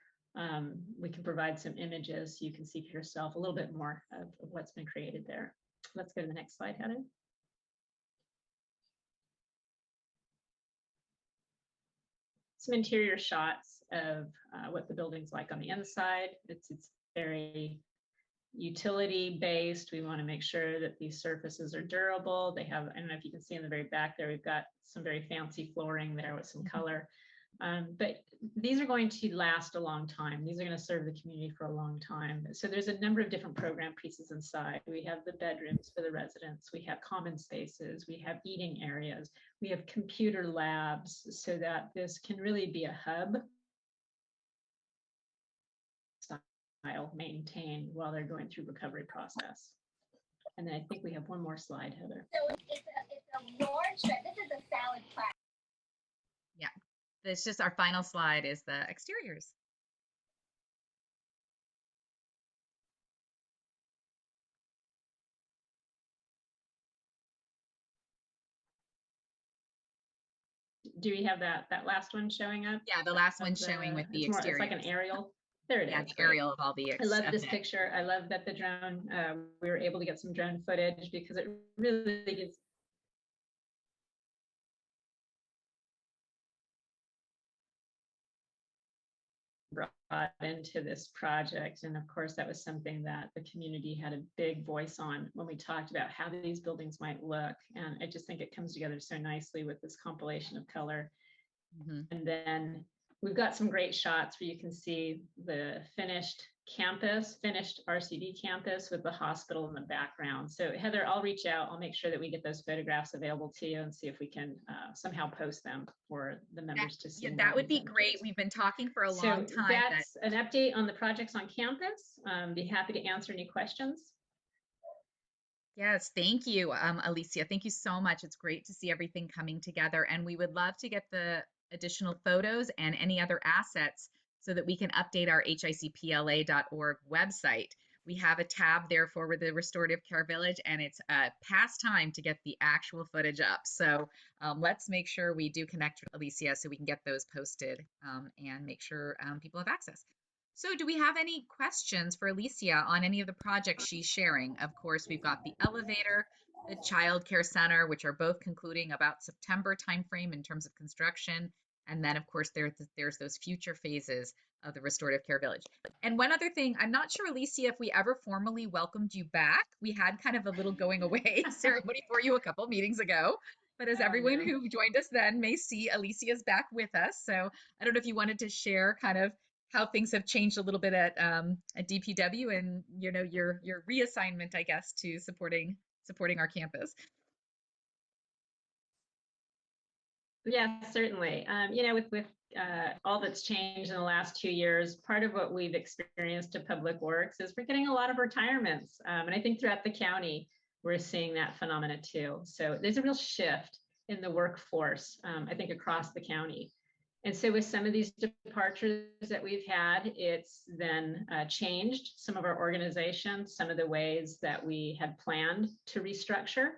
we can provide some images so you can see for yourself a little bit more of what's been created there. Let's go to the next slide, Heather. Some interior shots of what the building's like on the inside. It's very utility based. We want to make sure that these surfaces are durable. They have, I don't know if you can see in the very back there, we've got some very fancy flooring there with some color. But these are going to last a long time. These are going to serve the community for a long time. So there's a number of different program pieces inside. We have the bedrooms for the residents. We have common spaces. We have eating areas. We have computer labs so that this can really be a hub style maintained while they're going through recovery process. And then I think we have one more slide, Heather. So it's a large, this is a salad platter. Yeah, it's just our final slide is the exteriors. Do we have that last one showing up? Yeah, the last one showing with the exterior. It's like an aerial. There it is. Yeah, the aerial of all the. I love this picture. I love that the drone, we were able to get some drone footage because it really gives brought into this project. And of course, that was something that the community had a big voice on when we talked about how these buildings might look. And I just think it comes together so nicely with this compilation of color. And then we've got some great shots where you can see the finished campus, finished RCD campus with the hospital in the background. So Heather, I'll reach out. I'll make sure that we get those photographs available to you and see if we can somehow post them for the members to see. Yeah, that would be great. We've been talking for a long time. That's an update on the projects on campus. Be happy to answer any questions. Yes, thank you, Alicia. Thank you so much. It's great to see everything coming together. And we would love to get the additional photos and any other assets so that we can update our HICPLA.org website. We have a tab there for the Restorative Care Village, and it's past time to get the actual footage up. So let's make sure we do connect with Alicia so we can get those posted and make sure people have access. So do we have any questions for Alicia on any of the projects she's sharing? Of course, we've got the elevator, the child care center, which are both concluding about September timeframe in terms of construction. And then, of course, there's those future phases of the Restorative Care Village. And one other thing, I'm not sure, Alicia, if we ever formally welcomed you back. We had kind of a little going away ceremony for you a couple meetings ago. But as everyone who joined us then may see, Alicia's back with us. So I don't know if you wanted to share kind of how things have changed a little bit at DPW and, you know, your reassignment, I guess, to supporting our campus. Yeah, certainly. You know, with all that's changed in the last 2 years, part of what we've experienced at Public Works is we're getting a lot of retirements. And I think throughout the county, we're seeing that phenomena too. So there's a real shift in the workforce, I think, across the county. And so with some of these departures that we've had, it's then changed some of our organization, some of the ways that we had planned to restructure.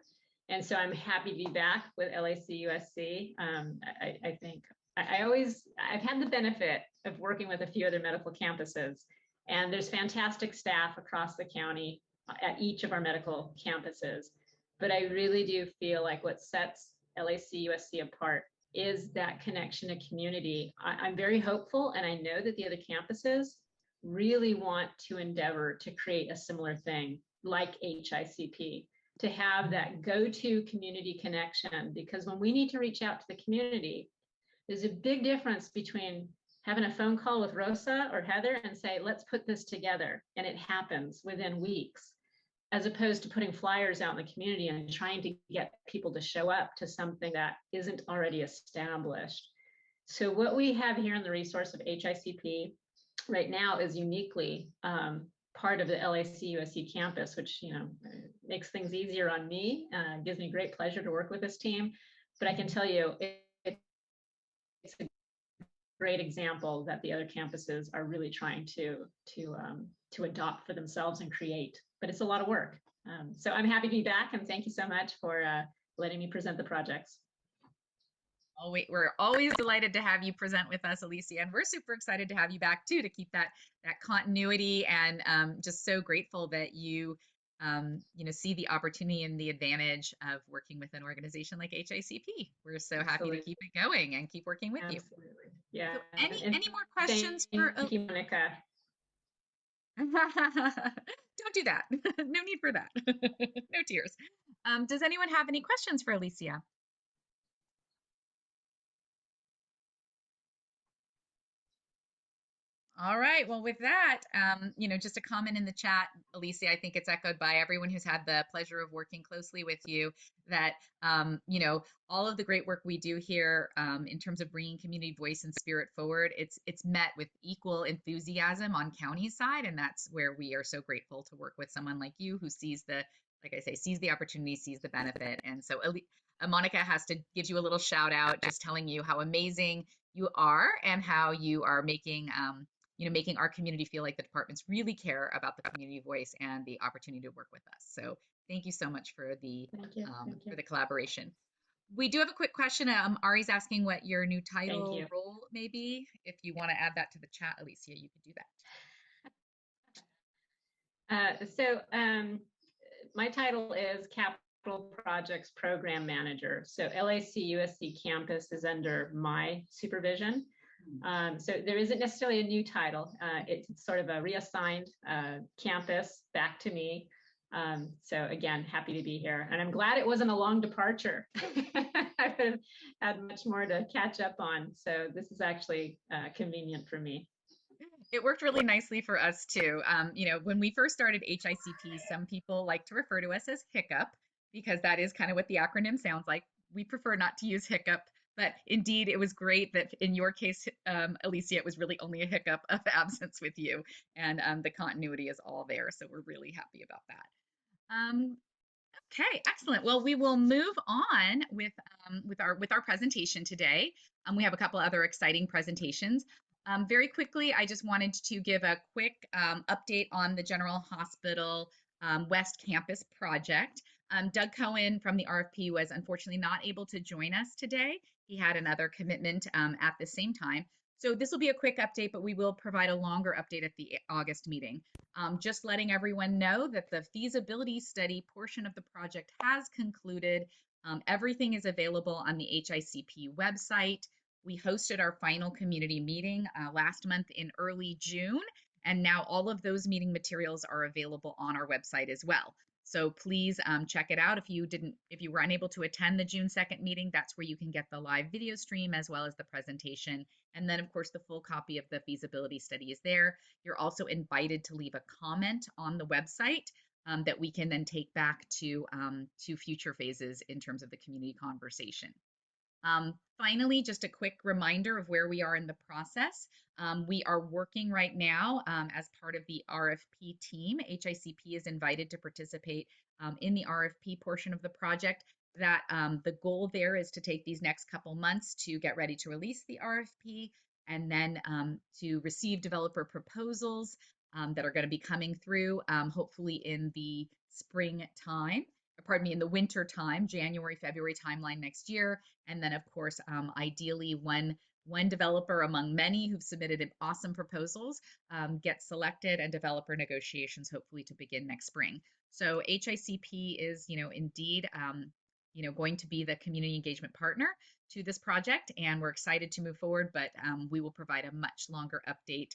And so I'm happy to be back with LACUSC. I think I've had the benefit of working with a few other medical campuses, and there's fantastic staff across the county at each of our medical campuses. But I really do feel like what sets LACUSC apart is that connection to community. I'm very hopeful, and I know that the other campuses really want to endeavor to create a similar thing like HICP, to have that go-to community connection, because when we need to reach out to the community, there's a big difference between having a phone call with Rosa or Heather and say, let's put this together, and it happens within weeks, as opposed to putting flyers out in the community and trying to get people to show up to something that isn't already established. So what we have here in the resource of HICP right now is uniquely part of the LACUSC campus, which, you know, makes things easier on me. Gives me great pleasure to work with this team. But I can tell you, it's a great example that the other campuses are really trying to adopt for themselves and create. But it's a lot of work. So I'm happy to be back, and thank you so much for letting me present the projects. We're always delighted to have you present with us, Alicia, and we're super excited to have you back too to keep that continuity, and just so grateful that you see the opportunity and the advantage of working with an organization like HICP. We're so happy to keep it going and keep working with you. Absolutely. Yeah. So any more questions for Thank you, Monica. Don't do that. No need for that. No tears. Does anyone have any questions for Alicia? All right. Well, with that, just a comment in the chat, Alicia, I think it's echoed by everyone who's had the pleasure of working closely with you that, all of the great work we do here in terms of bringing community voice and spirit forward, it's met with equal enthusiasm on county's side. And that's where we are so grateful to work with someone like you who sees sees the opportunity, sees the benefit. And so Monica has to give you a little shout out, just telling you how amazing you are and how you are making making our community feel like the departments really care about the community voice and the opportunity to work with us. So thank you so much for the for the collaboration. We do have a quick question. Ari's asking what your new title role may be. If you want to add that to the chat, Alicia, you could do that. My title is Capital Projects Program Manager. So LAC USC Campus is under my supervision. So there isn't necessarily a new title. It's sort of a reassigned campus back to me. So again, happy to be here. And I'm glad it wasn't a long departure. I would have had much more to catch up on. So this is actually convenient for me. It worked really nicely for us too. When we first started HICP, some people like to refer to us as HICP because that is kind of what the acronym sounds like. We prefer not to use HICP, but indeed it was great that in your case, Alicia, it was really only a hiccup of absence with you, and the continuity is all there. So we're really happy about that. Okay, excellent. Well, we will move on with our presentation today. We have a couple other exciting presentations. Very quickly, I just wanted to give a quick update on the General Hospital West Campus project. Doug Cohen from the RFP was unfortunately not able to join us today. He had another commitment at the same time. So this will be a quick update, but we will provide a longer update at the August meeting. Just letting everyone know that the feasibility study portion of the project has concluded. Everything is available on the HICP website. We hosted our final community meeting last month in early June, and now all of those meeting materials are available on our website as well. So please check it out. If you were unable to attend the June 2nd meeting, that's where you can get the live video stream as well as the presentation. And then of course the full copy of the feasibility study is there. You're also invited to leave a comment on the website that we can then take back to future phases in terms of the community conversation. Finally, just a quick reminder of where we are in the process. We are working right now as part of the RFP team. HICP is invited to participate in the RFP portion of the project. That the goal there is to take these next couple months to get ready to release the RFP and then to receive developer proposals that are going to be coming through hopefully in the in the winter time, January, February timeline next year. And then, of course, ideally, one developer among many who've submitted awesome proposals gets selected, and developer negotiations hopefully to begin next spring. So HICP is, indeed, going to be the community engagement partner to this project, and we're excited to move forward. But we will provide a much longer update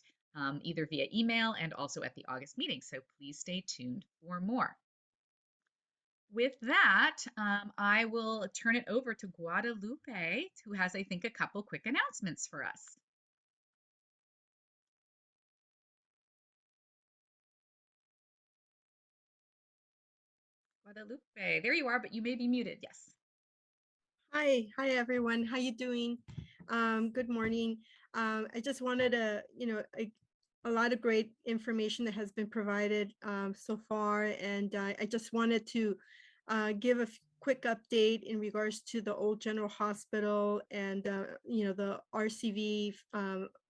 either via email and also at the August meeting. So please stay tuned for more. With that, I will turn it over to Guadalupe, who has, I think, a couple quick announcements for us. Guadalupe, there you are, but you may be muted. Yes. Hi everyone. How you doing? Good morning. I just wanted to, a lot of great information that has been provided so far, and I just wanted to give a quick update in regards to the old General Hospital and the RCV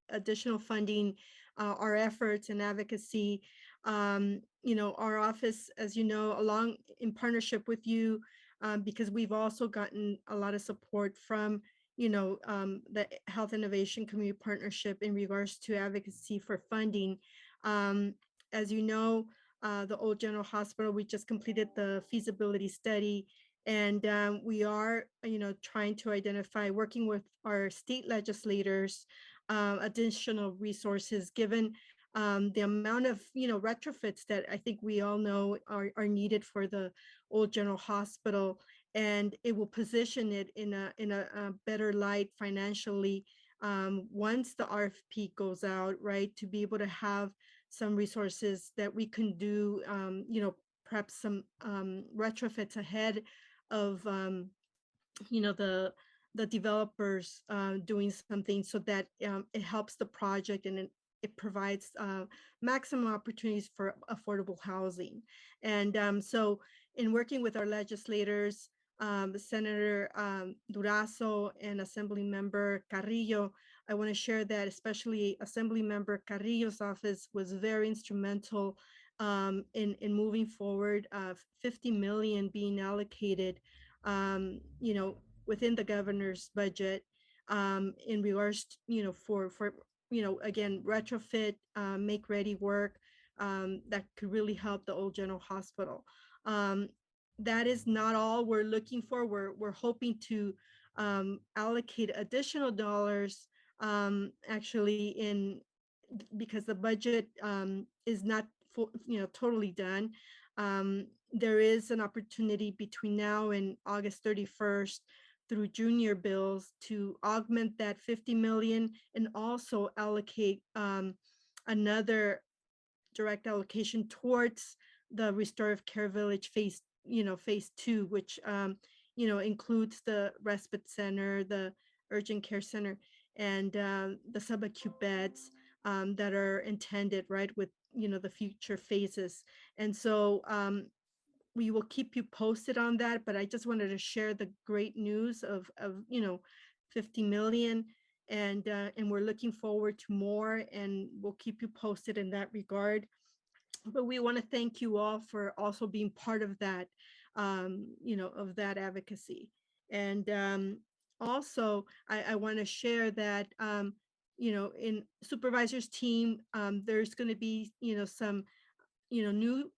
additional funding, our efforts and advocacy. Our office, as you know, along in partnership with you, because we've also gotten a lot of support from the Health Innovation Community Partnership in regards to advocacy for funding. As you know, the Old General Hospital, we just completed the feasibility study, and we are, trying to identify, working with our state legislators, additional resources, given the amount of, retrofits that I think we all know are needed for the Old General Hospital, and it will position it in a better light financially once the RFP goes out, right? To be able to have some resources that we can do, perhaps some retrofits ahead of, the developers doing something, so that it helps the project, and it provides maximum opportunities for affordable housing. And so in working with our legislators, Senator Durazo and Assembly Member Carrillo, I want to share that especially Assembly Member Carrillo's office was very instrumental in moving forward, 50 million being allocated, within the governor's budget, in regards to, for again, retrofit, make ready work that could really help the Old General Hospital. That is not all we're looking for. We're hoping to allocate additional dollars, actually, because the budget is not full, totally done. There is an opportunity between now and August 31st through junior bills to augment that 50 million, and also allocate another direct allocation towards the restorative care village phase 2, which includes the respite center, the urgent care center, and the subacute beds that are intended, right, with the future phases. And so we will keep you posted on that, but I just wanted to share the great news of 50 million, and we're looking forward to more, and we'll keep you posted in that regard. But we want to thank you all for also being part of that, of that advocacy. And also, I want to share that, in supervisor's team, there's going to be, some, new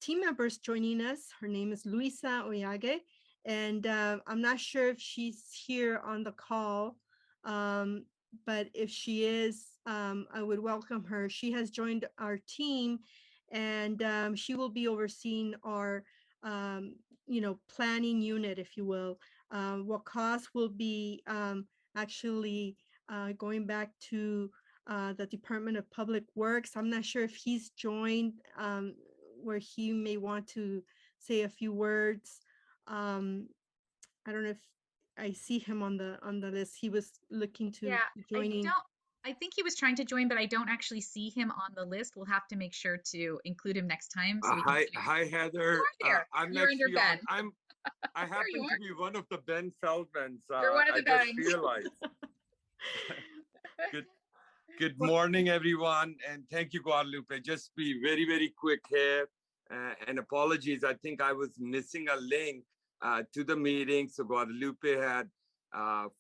team members joining us. Her name is Luisa Oyage, and I'm not sure if she's here on the call, but if she is, I would welcome her. She has joined our team, and she will be overseeing our, planning unit, if you will. Wakas will be actually going back to the Department of Public Works. I'm not sure if he's joined, where he may want to say a few words. I don't know if I see him on the list. He was looking to joining. I think he was trying to join, but I don't actually see him on the list. We'll have to make sure to include him next time. So we can hi, Heather. I'm actually on. I happen to be one of the Ben Feldmans. You're one of the Bens. I just realized. Good morning, everyone, and thank you, Guadalupe. Just be very, very quick here, and apologies. I think I was missing a link to the meeting, so Guadalupe had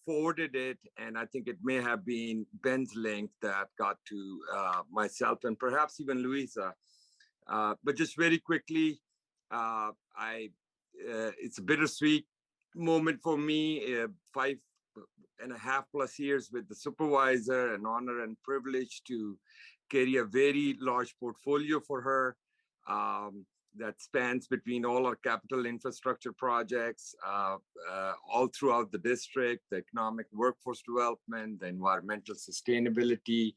forwarded it, and I think it may have been Ben's link that got to myself and perhaps even Luisa. But just very quickly, it's a bittersweet moment for me. 5.5+ years with the supervisor, an honor and privilege to carry a very large portfolio for her that spans between all our capital infrastructure projects all throughout the district, the economic workforce development, the environmental sustainability,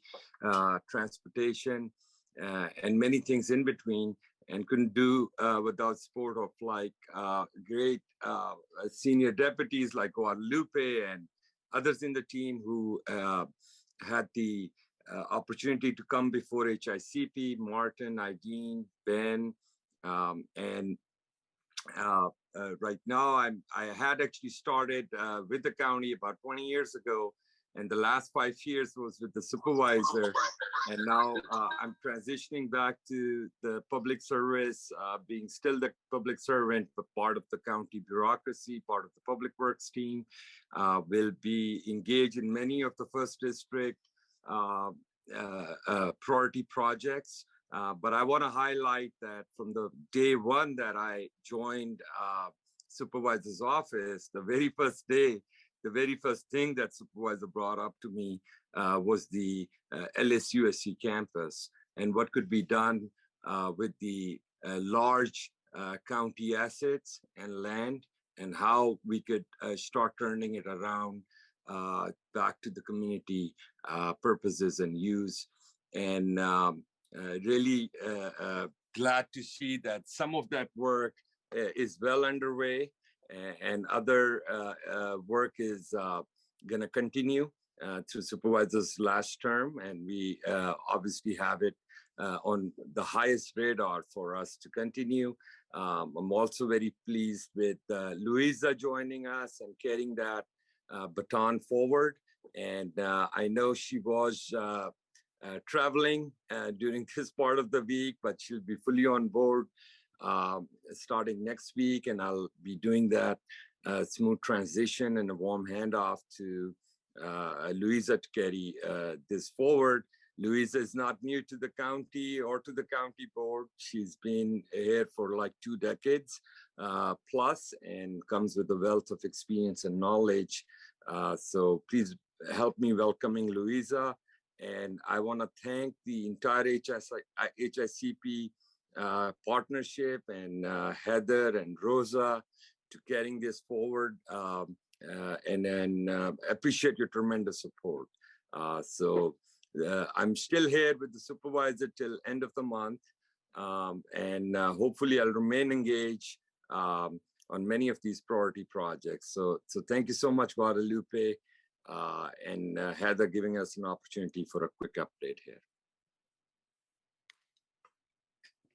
transportation, and many things in between, and couldn't do without support of great senior deputies like Guadalupe and others in the team who had the opportunity to come before HICP, Martin, Ideen, Ben, and right now I had actually started with the county about 20 years ago, and the last 5 years was with the supervisor. And now I'm transitioning back to the public service, being still the public servant, but part of the county bureaucracy, part of the public works team. Will be engaged in many of the first district priority projects. But I want to highlight that from the day one that I joined supervisor's office, the very first day, the very first thing that supervisor brought up to me was the LSUSC campus and what could be done with the large county assets and land, and how we could start turning it around back to the community purposes and use. And really glad to see that some of that work is well underway, and other work is going to continue through supervisor's last term. And we obviously have it on the highest radar for us to continue. I'm also very pleased with Louisa joining us and carrying that baton forward. And I know she was traveling during this part of the week, but she'll be fully on board starting next week. And I'll be doing that smooth transition and a warm handoff to Louisa to carry this forward. Louisa is not new to the county or to the county board. She's been here for like 2 decades plus, and comes with a wealth of experience and knowledge. So please help me welcoming Louisa. And I want to thank the entire HICP partnership, and Heather and Rosa to carrying this forward, and then appreciate your tremendous support. So I'm still here with the supervisor till end of the month, and hopefully I'll remain engaged on many of these priority projects. So thank you so much, Guadalupe, and Heather, giving us an opportunity for a quick update here.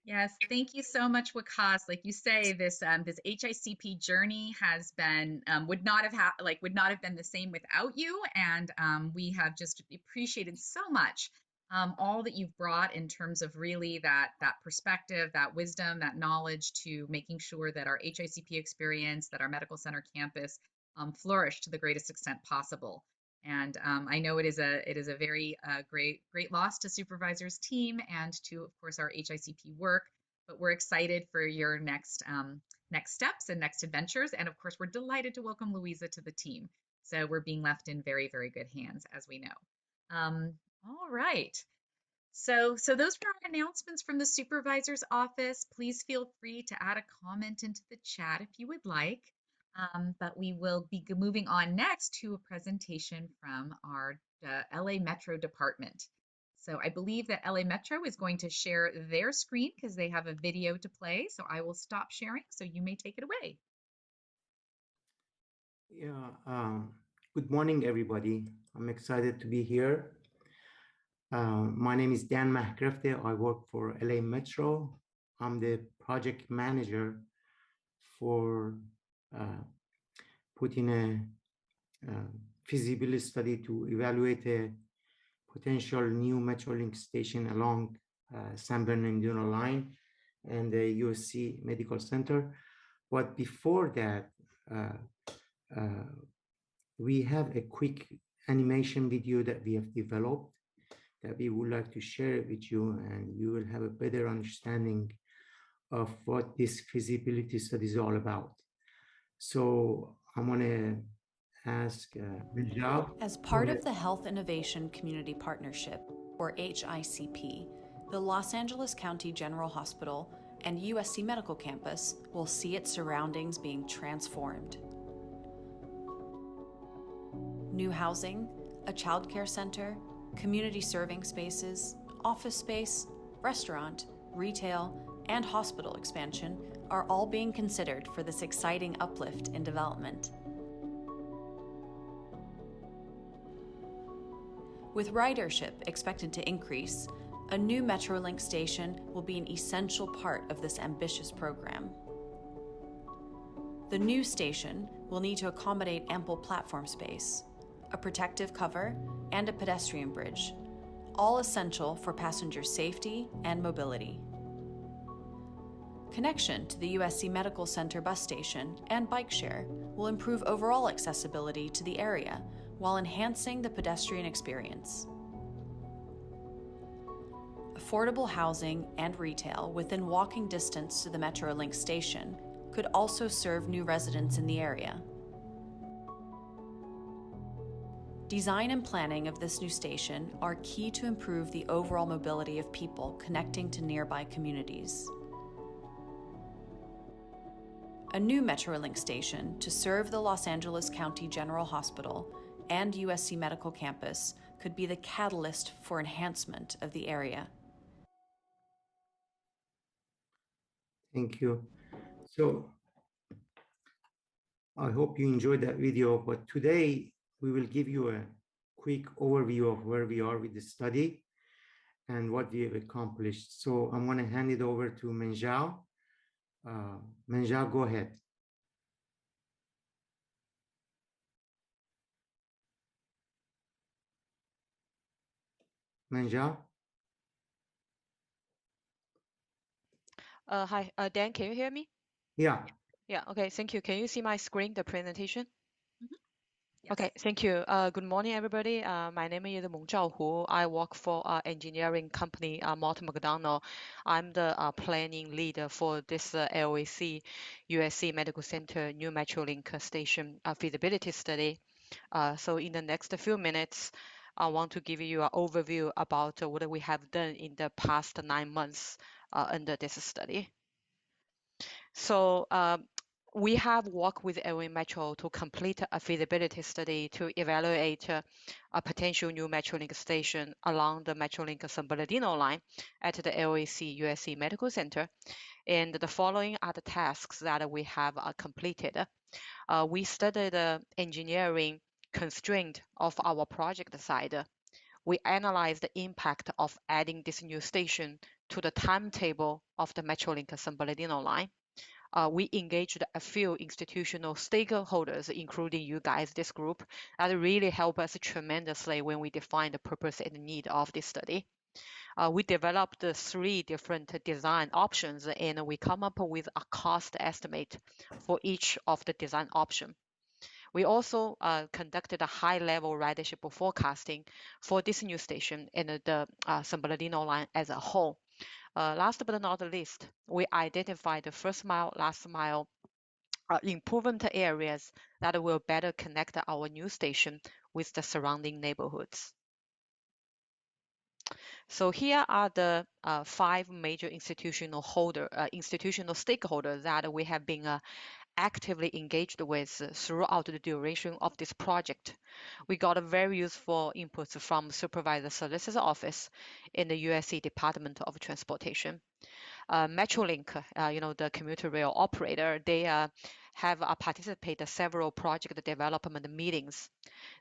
Yes, thank you so much, Wakas. Like you say, this this HICP journey has been would not have been the same without you, and we have just appreciated so much all that you've brought in terms of really that perspective, that wisdom, that knowledge to making sure that our HICP experience, that our medical center campus flourish to the greatest extent possible. And I know it is a very great loss to supervisor's team and to, of course, our HICP work. But we're excited for your next steps and next adventures. And of course, we're delighted to welcome Louisa to the team. So we're being left in very, very good hands, as we know. All right. So those were our announcements from the supervisor's office. Please feel free to add a comment into the chat if you would like. But we will be moving on next to a presentation from our LA Metro department. So I believe that LA Metro is going to share their screen because they have a video to play. So I will stop sharing so you may take it away. Yeah, good morning, everybody. I'm excited to be here. My name is Dan Mahgrafte. I work for LA Metro. I'm the project manager for putting a feasibility study to evaluate a potential new Metrolink station along San Bernardino line and the USC Medical Center. But before that, we have a quick animation video that we have developed that we would like to share with you, and you will have a better understanding of what this feasibility study is all about. So I'm going to ask Punjab. As part of the Health Innovation Community Partnership, or HICP, the Los Angeles County General Hospital and USC Medical Campus will see its surroundings being transformed. New housing, a childcare center, community serving spaces, office space, restaurant, retail, and hospital expansion are all being considered for this exciting uplift in development. With ridership expected to increase, a new Metrolink station will be an essential part of this ambitious program. The new station will need to accommodate ample platform space, a protective cover, and a pedestrian bridge, all essential for passenger safety and mobility. Connection to the USC Medical Center bus station and bike share will improve overall accessibility to the area while enhancing the pedestrian experience. Affordable housing and retail within walking distance to the Metrolink station could also serve new residents in the area. Design and planning of this new station are key to improve the overall mobility of people connecting to nearby communities. A new Metrolink station to serve the Los Angeles County General Hospital and USC Medical Campus could be the catalyst for enhancement of the area. Thank you. So I hope you enjoyed that video, but today we will give you a quick overview of where we are with the study and what we have accomplished. So I'm going to hand it over to Menjao. Menjao, go ahead. Menjao? Hi, Dan, can you hear me? Yeah. Yeah, okay, thank you. Can you see my screen, the presentation? Yes. Okay, thank you. Good morning, everybody. My name is Meng Zhaohu. I work for engineering company Morton McDonald. I'm the planning leader for this LAC USC Medical Center new Metrolink station feasibility study. So in the next few minutes, I want to give you an overview about what we have done in the past 9 months under this study. So we have worked with LA Metro to complete a feasibility study to evaluate a potential new Metrolink station along the Metrolink San Bernardino line at the LAC USC Medical Center. And the following are the tasks that we have completed. We studied the engineering constraint of our project side. We analyzed the impact of adding this new station to the timetable of the Metrolink San Bernardino line. We engaged a few institutional stakeholders, including you guys, this group, that really helped us tremendously when we defined the purpose and need of this study. We developed 3 different design options, and we come up with a cost estimate for each of the design option. We also conducted a high-level ridership forecasting for this new station and the San Bernardino line as a whole. Last but not least, we identified the first mile, last mile improvement areas that will better connect our new station with the surrounding neighborhoods. So here are the 5 major institutional stakeholders that we have been actively engaged with throughout the duration of this project. We got very useful inputs from Supervisor Solicitor's Office in the USC Department of Transportation. Metrolink, the commuter rail operator, they have participated in several project development meetings.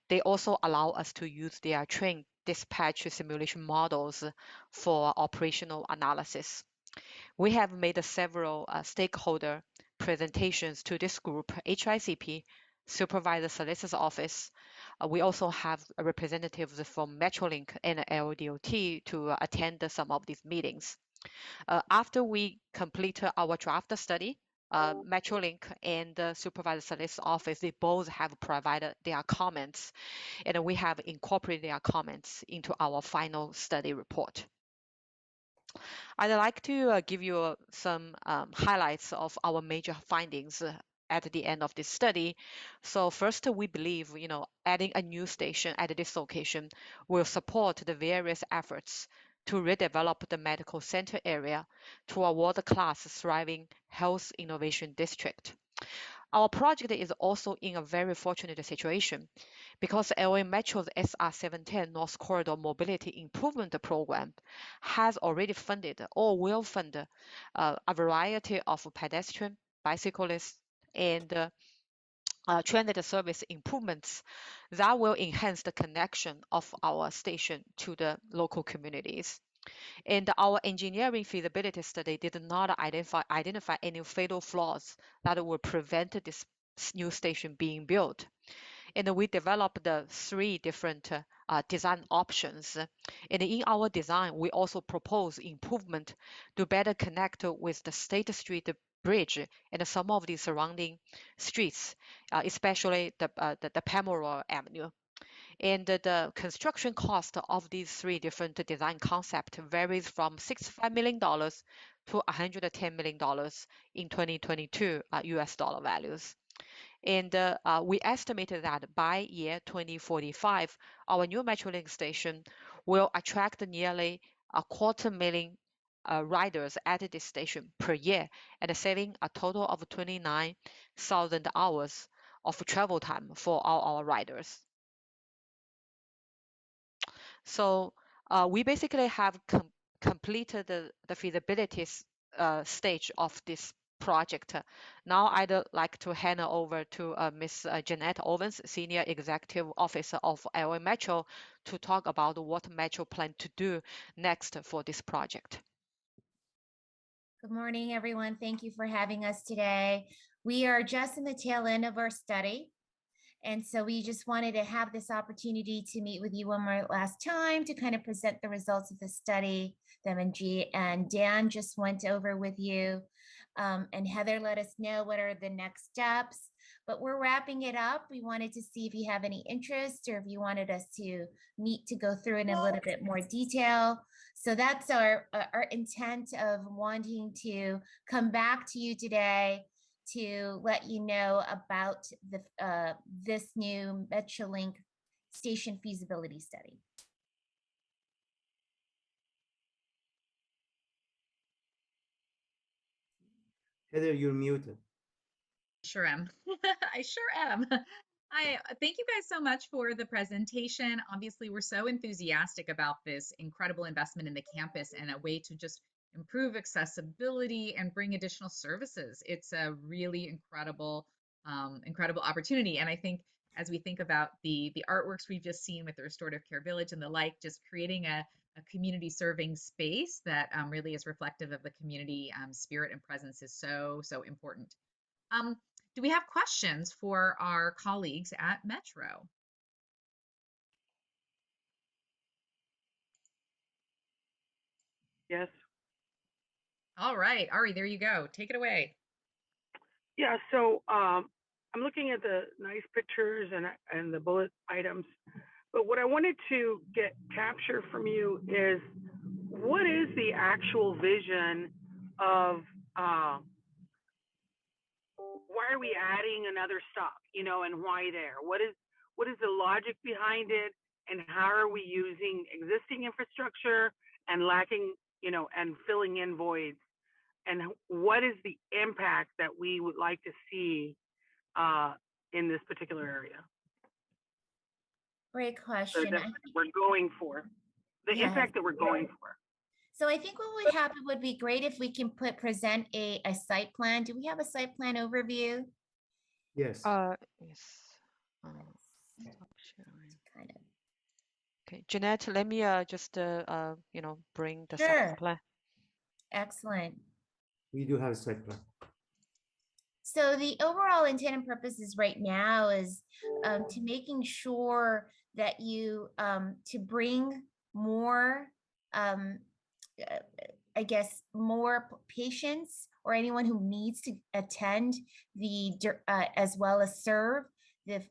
They also allow us to use their train dispatch simulation models for operational analysis. We have made several stakeholder presentations to this group, HICP, Supervisor Solicitor's Office. We also have representatives from Metrolink and LDOT to attend some of these meetings. After we complete our draft study, Metrolink and the Supervisor Solicitor's Office, they both have provided their comments, and we have incorporated their comments into our final study report. I'd like to give you some highlights of our major findings at the end of this study. So first, we believe, adding a new station at this location will support the various efforts to redevelop the medical center area to a world-class thriving health innovation district. Our project is also in a very fortunate situation because LA Metro's SR 710 North Corridor Mobility Improvement Program has already funded or will fund a variety of pedestrian, bicyclist, and transit service improvements that will enhance the connection of our station to the local communities. And our engineering feasibility study did not identify any fatal flaws that would prevent this new station being built. And we developed the 3 different design options. And in our design, we also propose improvement to better connect with the State Street Bridge and some of the surrounding streets, especially the Pamela Avenue. And the construction cost of these 3 different design concepts varies from $65 million to $110 million in 2022 US dollar values. And we estimated that by year 2045, our new Metrolink station will attract nearly 250,000 riders at this station per year, and saving a total of 29,000 hours of travel time for all our riders. So we basically have completed the feasibility stage of this project. Now I'd like to hand over to Ms. Jeanette Owens, Senior Executive Officer of LA Metro, to talk about what Metro plan to do next for this project. Good morning, everyone. Thank you for having us today. We are just in the tail end of our study. And so we just wanted to have this opportunity to meet with you one more last time to kind of present the results of the study that MG and Dan just went over with you. And Heather let us know what are the next steps, but we're wrapping it up. We wanted to see if you have any interest or if you wanted us to meet to go through it in a little bit more detail. So that's our intent of wanting to come back to you today to let you know about the this new Metrolink station feasibility study. Heather, you're muted. Sure am. I sure am. I thank you guys so much for the presentation. Obviously, we're so enthusiastic about this incredible investment in the campus and a way to just improve accessibility and bring additional services. It's a really incredible opportunity. And I think as we think about the artworks we've just seen with the Restorative Care Village and the like, just creating a community serving space that really is reflective of the community spirit and presence is so important. Do we have questions for our colleagues at Metro? Yes. All right, Ari, there you go. Take it away. Yeah, so I'm looking at the nice pictures and the bullet items, but what I wanted to capture from you is what is the actual vision of why are we adding another stop, and why there? What is the logic behind it, and how are we using existing infrastructure and lacking, and filling in voids? And what is the impact that we would like to see in this particular area? Great question. So that we're going for the impact that we're going for. So I think what would happen would be great if we can present a site plan. Do we have a site plan overview? Yes. Yes. Stop sharing. Kind of. Okay, Jeanette, let me just bring the Sure. site plan. Excellent. We do have a site plan. So the overall intent and purposes right now is to making sure that you to bring more I guess more patients or anyone who needs to attend the as well as serve the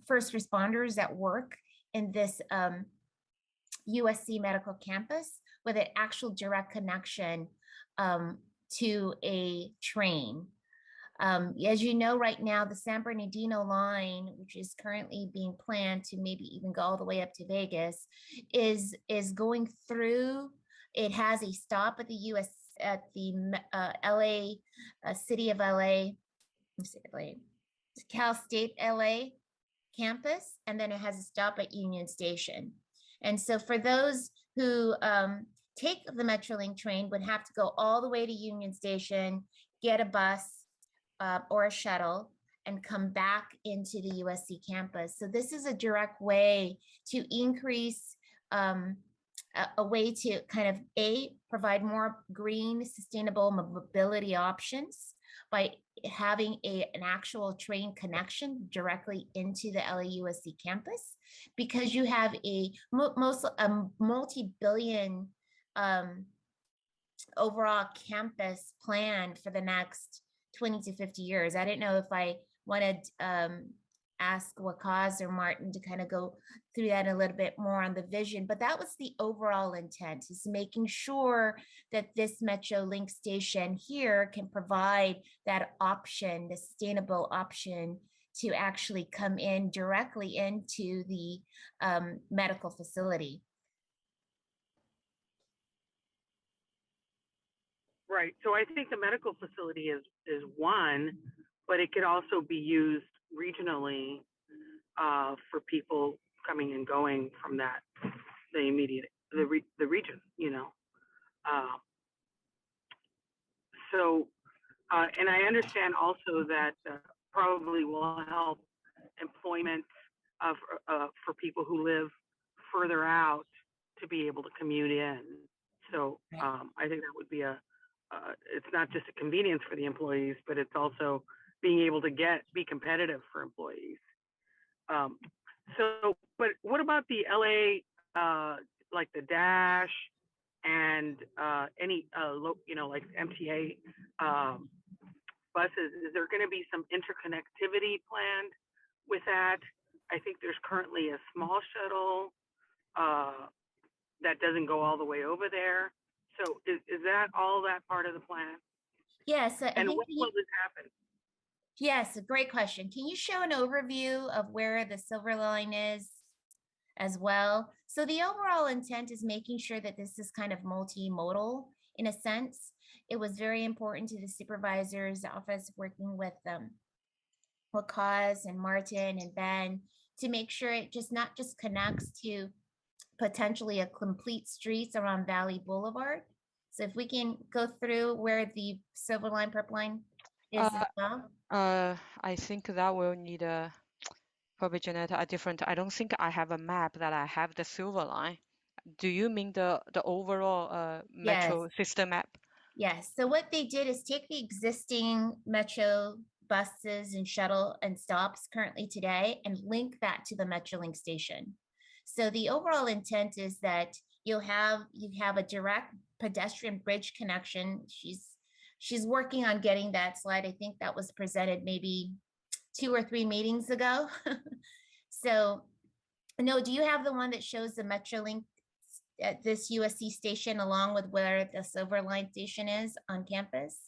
first responders that work in this USC medical campus with an actual direct connection to a train. As you know, right now, the San Bernardino line, which is currently being planned to maybe even go all the way up to Vegas, is going through. It has a stop at the LA, City of LA, Cal State LA campus, and then it has a stop at Union Station. And so for those who take the Metrolink train would have to go all the way to Union Station, get a bus or a shuttle, and come back into the USC campus. So this is a direct way to increase a way to kind of provide more green, sustainable mobility options by having an actual train connection directly into the LAUSD campus, because you have a multi-billion overall campus plan for the next 20 to 50 years. I didn't know if I wanted ask Wakaz or Martin to kind of go through that a little bit more on the vision, but that was the overall intent, is making sure that this Metrolink station here can provide that option, the sustainable option, to actually come in directly into the medical facility. Right. So I think the medical facility is one, but it could also be used regionally for people coming and going from that, the immediate, the region, you know. And I understand also that probably will help employment for people who live further out to be able to commute in. So I think that would be it's not just a convenience for the employees, but it's also being able to be competitive for employees. But what about the LA, like the Dash and any, like MTA buses? Is there going to be some interconnectivity planned with that? I think there's currently a small shuttle that doesn't go all the way over there. So is that all that part of the plan? Yes. And when will this happen? Yes, a great question. Can you show an overview of where the Silver Line is as well? So the overall intent is making sure that this is kind of multimodal in a sense. It was very important to the supervisor's office working with Wakaz and Martin and Ben to make sure it not just connects to potentially a complete streets around Valley Boulevard. So if we can go through where the Silver Line Purple Line is as well. I think that will need probably Janetta a different. I don't think I have a map that I have the Silver Line. Do you mean the overall metro system map? Yes. So what they did is take the existing metro buses and shuttle and stops currently today and link that to the Metrolink station. So the overall intent is that you have a direct pedestrian bridge connection. She's working on getting that slide. I think that was presented maybe 2 or 3 meetings ago. So no, do you have the one that shows the Metrolink at this USC station along with where the Silver Line station is on campus?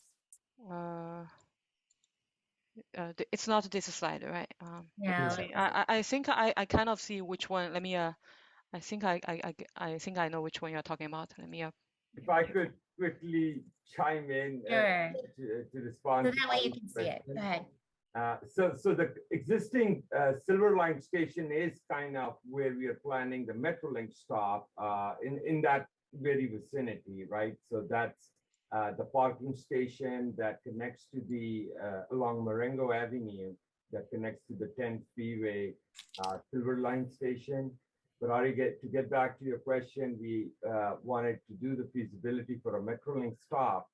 It's not this slide, right? No. I think I kind of see which one. Let me I think I know which one you're talking about. Let me If I could quickly chime in to respond. So that way you can see it. Go ahead. So the existing Silver Line station is kind of where we are planning the Metrolink stop in that very vicinity, right? So that's the parking station that connects to the along Marengo Avenue that connects to the 10th Freeway Silver Line station. But Ari, to get back to your question, we wanted to do the feasibility for a Metrolink stop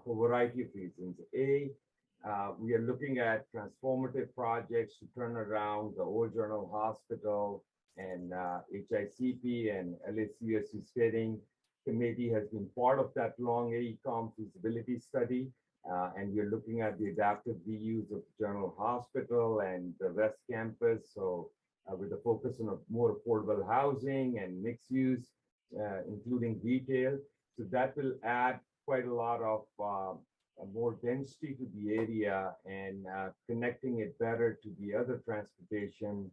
for a variety of reasons. We are looking at transformative projects to turn around the Old Journal Hospital, and HICP and LACUSC Steering Committee has been part of that long AECOM feasibility study. And we're looking at the adaptive reuse of Journal Hospital and the West Campus. So with a focus on more affordable housing and mixed use, including retail. So that will add quite a lot of more density to the area and connecting it better to the other transportation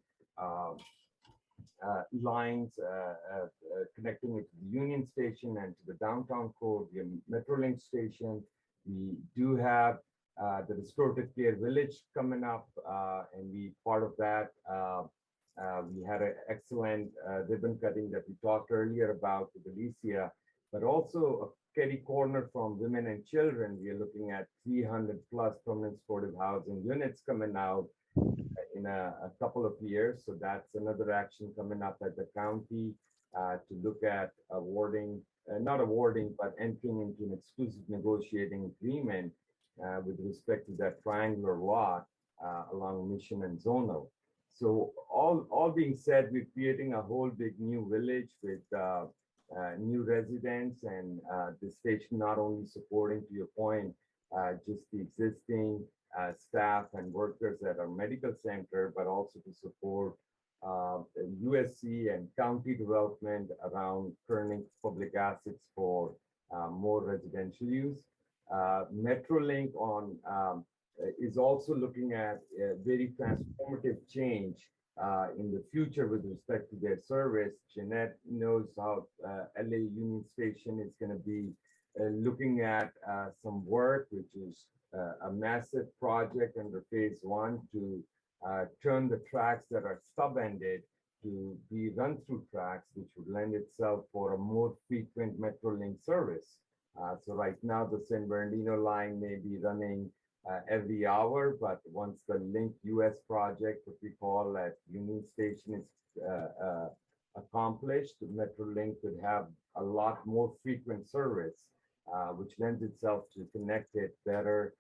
lines, connecting it to the Union Station and to the downtown core, the Metrolink station. We do have the Restorative Care Village coming up, and we part of that. We had an excellent ribbon cutting that we talked earlier about with Alicia, but also a Kerry Corner from Women and Children. We are looking at 300 plus permanent supportive housing units coming out in a couple of years. So that's another action coming up at the county to look at awarding, not awarding, but entering into an exclusive negotiating agreement with respect to that triangular lot along Mission and Zonal. So all being said, we're creating a whole big new village with new residents, and the station not only supporting, to your point, just the existing staff and workers at our medical center, but also to support USC and county development around turning public assets for more residential use. Metrolink is also looking at a very transformative change in the future with respect to their service. Jeanette knows how LA Union Station is going to be looking at some work, which is a massive project under phase one to turn the tracks that are sub-ended to be run-through tracks, which would lend itself for a more frequent Metrolink service. So right now, the San Bernardino line may be running every hour, but once the Link US project, what we call at Union Station, is accomplished, Metrolink could have a lot more frequent service, which lends itself to connect it better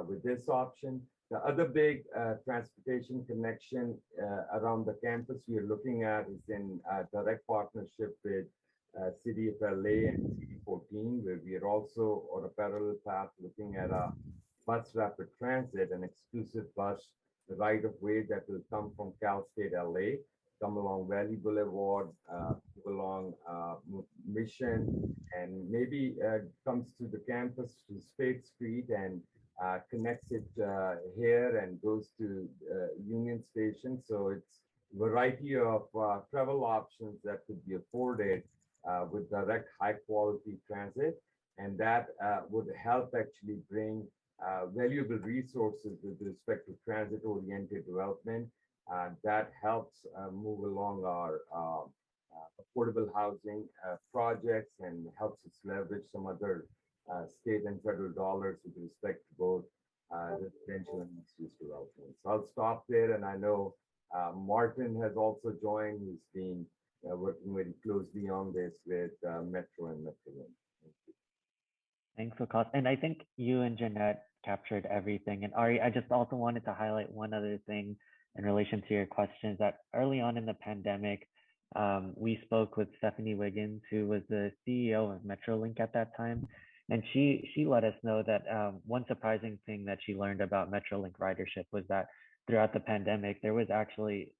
with this option. The other big transportation connection around the campus we are looking at is in direct partnership with City of LA and CD14, where we are also on a parallel path looking at a bus rapid transit, an exclusive bus right of way that will come from Cal State LA, come along Valley Boulevard, move along Mission, and maybe comes to the campus to Spade Street and connects it here and goes to Union Station. So it's a variety of travel options that could be afforded with direct high quality transit. And that would help actually bring valuable resources with respect to transit oriented development. That helps move along our affordable housing projects and helps us leverage some other state and federal dollars with respect to both residential and mixed-use development. So I'll stop there, and I know Martin has also joined, who's been working very closely on this with Metro and Metrolink. Thanks, Vikas. And I think you and Jeanette captured everything. And Ari, I just also wanted to highlight one other thing in relation to your questions, that early on in the pandemic, we spoke with Stephanie Wiggins, who was the CEO of Metrolink at that time. And she let us know that one surprising thing that she learned about Metrolink ridership was that throughout the pandemic, there was actually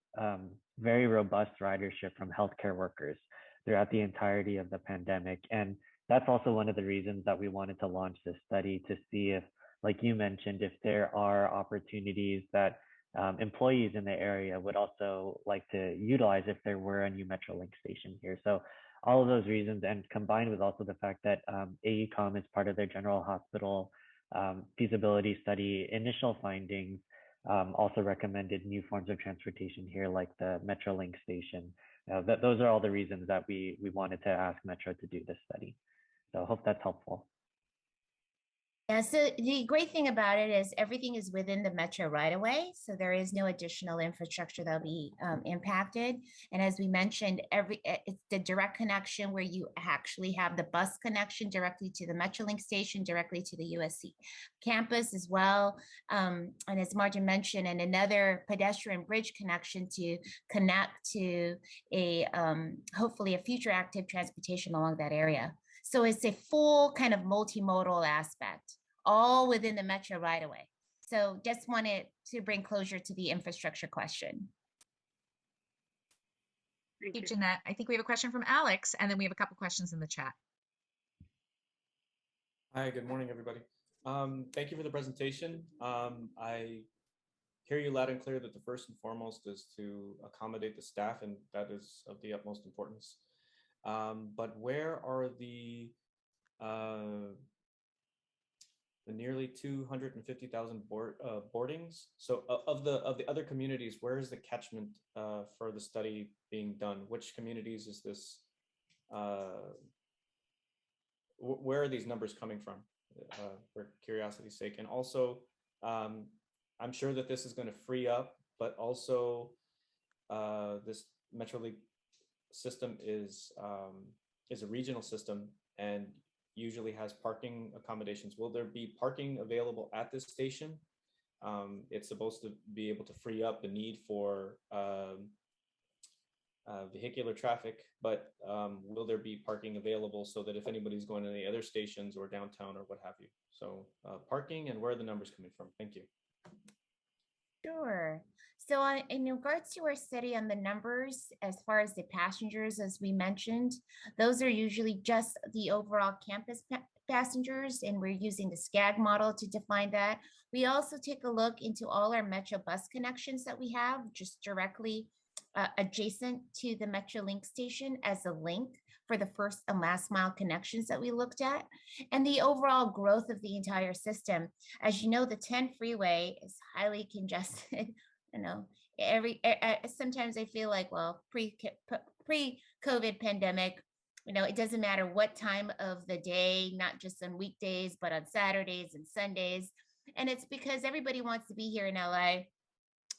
very robust ridership from healthcare workers throughout the entirety of the pandemic. And that's also one of the reasons that we wanted to launch this study, to see if, like you mentioned, if there are opportunities that employees in the area would also like to utilize if there were a new Metrolink station here. So all of those reasons, and combined with also the fact that AECOM is part of their general hospital feasibility study, initial findings also recommended new forms of transportation here, like the Metrolink station. Those are all the reasons that we wanted to ask Metro to do this study. So I hope that's helpful. Yeah, so the great thing about it is everything is within the metro right away. So there is no additional infrastructure that'll be impacted. And as we mentioned, it's the direct connection where you actually have the bus connection directly to the Metrolink station, directly to the USC campus as well. And as Martin mentioned, and another pedestrian bridge connection to connect to a hopefully a future active transportation along that area. So it's a full kind of multimodal aspect, all within the metro right away. So just wanted to bring closure to the infrastructure question. Thank you, Jeanette. I think we have a question from Alex, and then we have a couple questions in the chat. Hi, good morning, everybody. Thank you for the presentation. I hear you loud and clear that the first and foremost is to accommodate the staff, and that is of the utmost importance. But where are the nearly 250,000 boardings? So of the other communities, where is the catchment for the study being done? Which communities is this? Where are these numbers coming from? For curiosity's sake, and also, I'm sure that this is going to free up, but also this Metrolink system is a regional system, and usually has parking accommodations. Will there be parking available at this station? It's supposed to be able to free up the need for vehicular traffic, but will there be parking available so that if anybody's going to any other stations or downtown or what have you? So parking, and where are the numbers coming from? Thank you. Sure. So in regards to our study on the numbers, as far as the passengers, as we mentioned, those are usually just the overall campus passengers, and we're using the SCAG model to define that. We also take a look into all our Metro bus connections that we have just directly adjacent to the MetroLink station as a link for the first and last mile connections that we looked at, and the overall growth of the entire system. As you know, the 10 freeway is highly congested. You know, sometimes I feel like, well, pre-COVID pandemic, you know, it doesn't matter what time of the day, not just on weekdays, but on Saturdays and Sundays. And it's because everybody wants to be here in LA.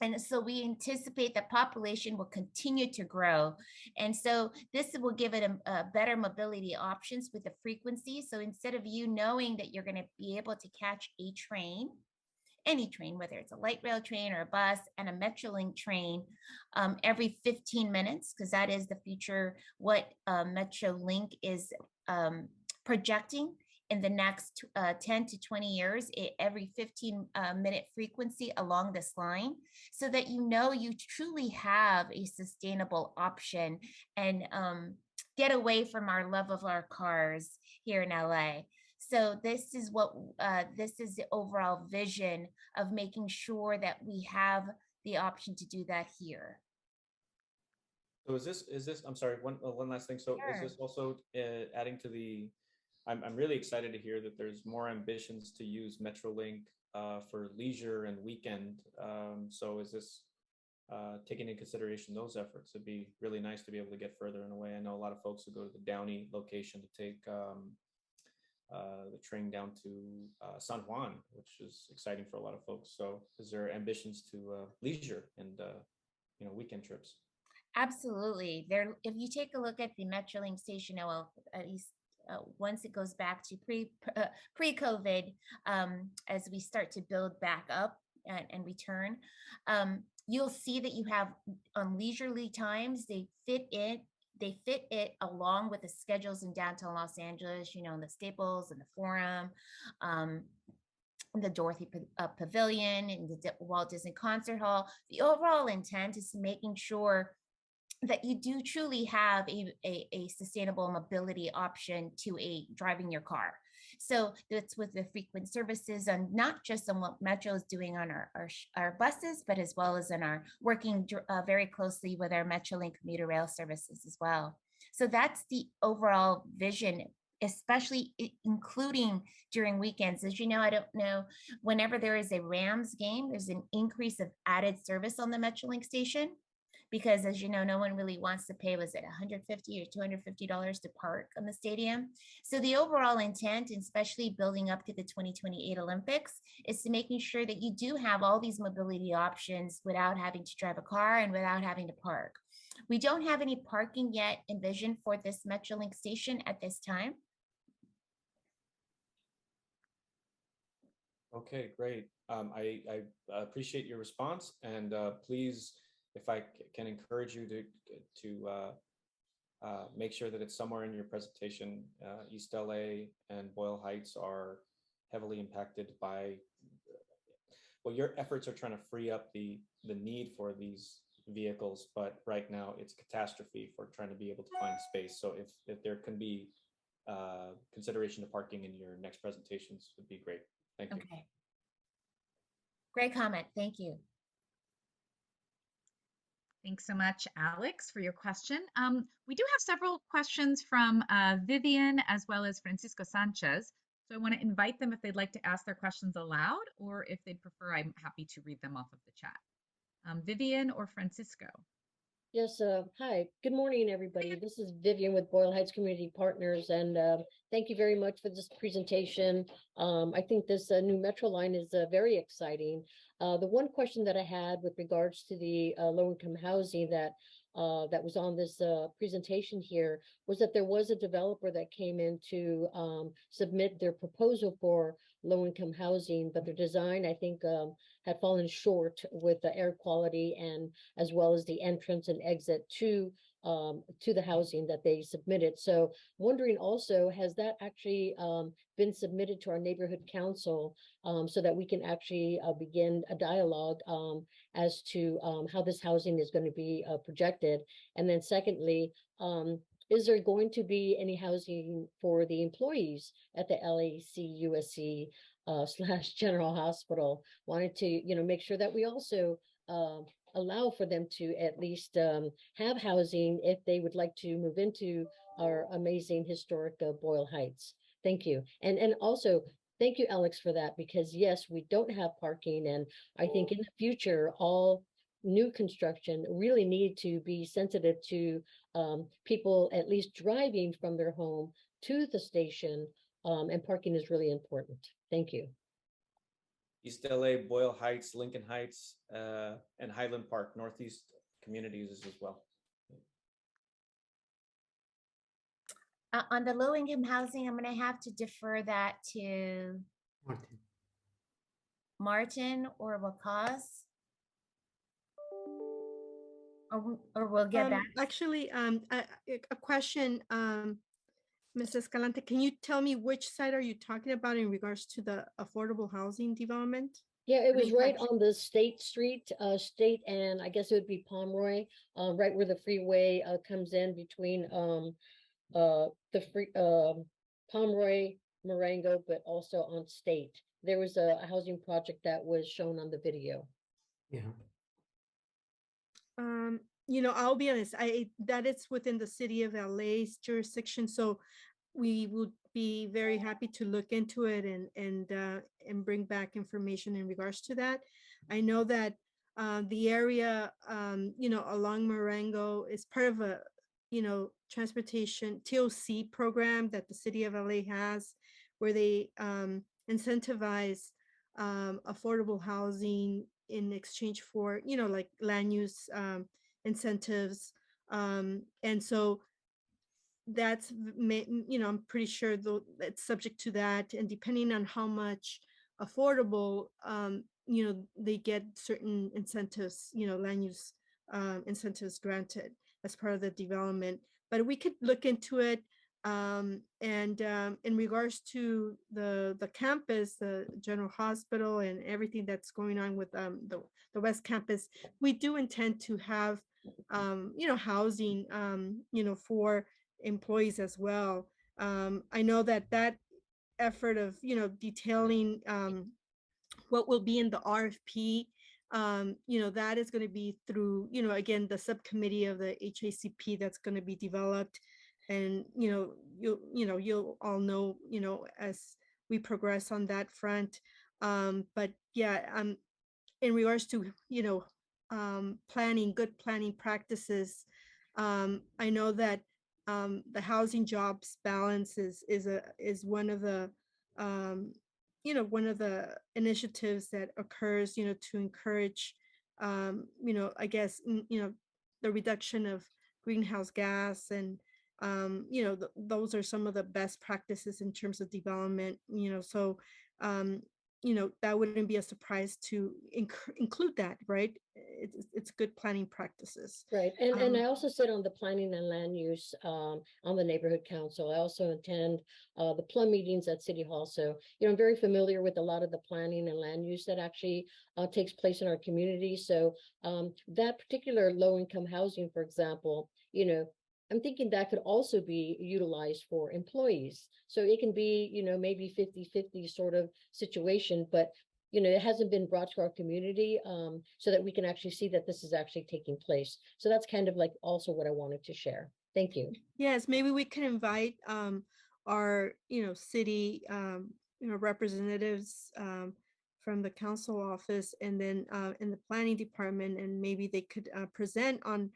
And so we anticipate that population will continue to grow. And so this will give it a better mobility options with the frequency. So instead of you knowing that you're going to be able to catch a train, any train, whether it's a light rail train or a bus and a Metrolink train every 15 minutes, because that is the future, what Metrolink is projecting in the next 10 to 20 years, every 15-minute frequency along this line, so that you know you truly have a sustainable option and get away from our love of our cars here in LA. So this is the overall vision of making sure that we have the option to do that here. So is this, I'm sorry, one last thing. So Sure. Is this also adding to the, I'm really excited to hear that there's more ambitions to use Metrolink for leisure and weekend. So is this taking into consideration those efforts? It'd be really nice to be able to get further and away. I know a lot of folks who go to the Downey location to take the train down to San Juan, which is exciting for a lot of folks. So is there ambitions to leisure and weekend trips? Absolutely. There, if you take a look at the Metrolink station, well, at least once it goes back to pre-COVID, as we start to build back up and return, you'll see that you have on leisurely times, they fit it along with the schedules in downtown Los Angeles, you know, in the Staples and the Forum, the Dorothy Pavilion and the Walt Disney Concert Hall. The overall intent is making sure that you do truly have a sustainable mobility option to driving your car. So that's with the frequent services, and not just on what Metro is doing on our buses, but as well as in our working very closely with our Metrolink commuter rail services as well. So that's the overall vision, especially including during weekends. As you know, I don't know, whenever there is a Rams game, there's an increase of added service on the Metrolink station. Because as you know, no one really wants to pay, was it $150 or $250 to park on the stadium? So the overall intent, especially building up to the 2028 Olympics, is to making sure that you do have all these mobility options without having to drive a car and without having to park. We don't have any parking yet envisioned for this Metrolink station at this time. Okay, great. I appreciate your response, and please, if I can encourage you to make sure that it's somewhere in your presentation. East LA and Boyle Heights are heavily impacted by, well, your efforts are trying to free up the need for these vehicles, but right now it's catastrophe for trying to be able to find space. So if there can be consideration of parking in your next presentations, would be great. Thank you. Okay. Great comment. Thank you. Thanks so much, Alex, for your question. We do have several questions from Vivian as well as Francisco Sanchez. So I want to invite them if they'd like to ask their questions aloud, or if they'd prefer, I'm happy to read them off of the chat. Vivian or Francisco? Yes, hi. Good morning, everybody. This is Vivian with Boyle Heights Community Partners, and thank you very much for this presentation. I think this new Metro line is very exciting. The one question that I had with regards to the low-income housing that that was on this presentation here was that there was a developer that came in to submit their proposal for low-income housing, but their design, I think, had fallen short with the air quality and as well as the entrance and exit to the housing that they submitted. So wondering also, has that actually been submitted to our neighborhood council so that we can actually begin a dialogue as to how this housing is going to be projected? And then secondly, is there going to be any housing for the employees at the LAC USC / General Hospital? Wanted to, make sure that we also allow for them to at least have housing if they would like to move into our amazing historic Boyle Heights. Thank you. And also, thank you, Alex, for that, because yes, we don't have parking. And I think in the future, all new construction really need to be sensitive to people at least driving from their home to the station, and parking is really important. Thank you. East LA, Boyle Heights, Lincoln Heights, and Highland Park, Northeast communities as well. On the low income housing, I'm going to have to defer that to Martin or Waqas. Or we'll get back. Actually, a question, Mrs. Escalante, can you tell me which site are you talking about in regards to the affordable housing development? Yeah, it was right on the State Street, State, and I guess it would be Pomeroy, right where the freeway comes in between Pomeroy, Marengo, but also on State. There was a housing project that was shown on the video. Yeah. I'll be honest, that it's within the city of LA's jurisdiction, so we would be very happy to look into it and bring back information in regards to that. I know that the area, along Marengo is part of a, transportation TOC program that the city of LA has, where they incentivize affordable housing in exchange for, like land use incentives. And so that's, I'm pretty sure it's subject to that. And depending on how much affordable, they get certain incentives, land use incentives granted as part of the development. But we could look into it. And in regards to the campus, the General Hospital, and everything that's going on with the West Campus, we do intend to have housing for employees as well. I know that effort of detailing what will be in the RFP, that is going to be through again the subcommittee of the HICP that's going to be developed. And you'll all know as we progress on that front. But yeah, in regards to good planning practices, I know that the housing jobs balance is one of the one of the initiatives that occurs to encourage I guess the reduction of greenhouse gas. And those are some of the best practices in terms of development, so that wouldn't be a surprise to include that, right? It's good planning practices. Right. And I also sit on the planning and land use on the neighborhood council. I also attend the plum meetings at City Hall. So, I'm very familiar with a lot of the planning and land use that actually takes place in our community. So that particular low income housing, for example, I'm thinking that could also be utilized for employees. So it can be, maybe 50-50 sort of situation, but it hasn't been brought to our community so that we can actually see that this is actually taking place. So that's kind of like also what I wanted to share. Thank you. Yes, maybe we can invite our, city, representatives from the council office, and then in the planning department, and maybe they could present on,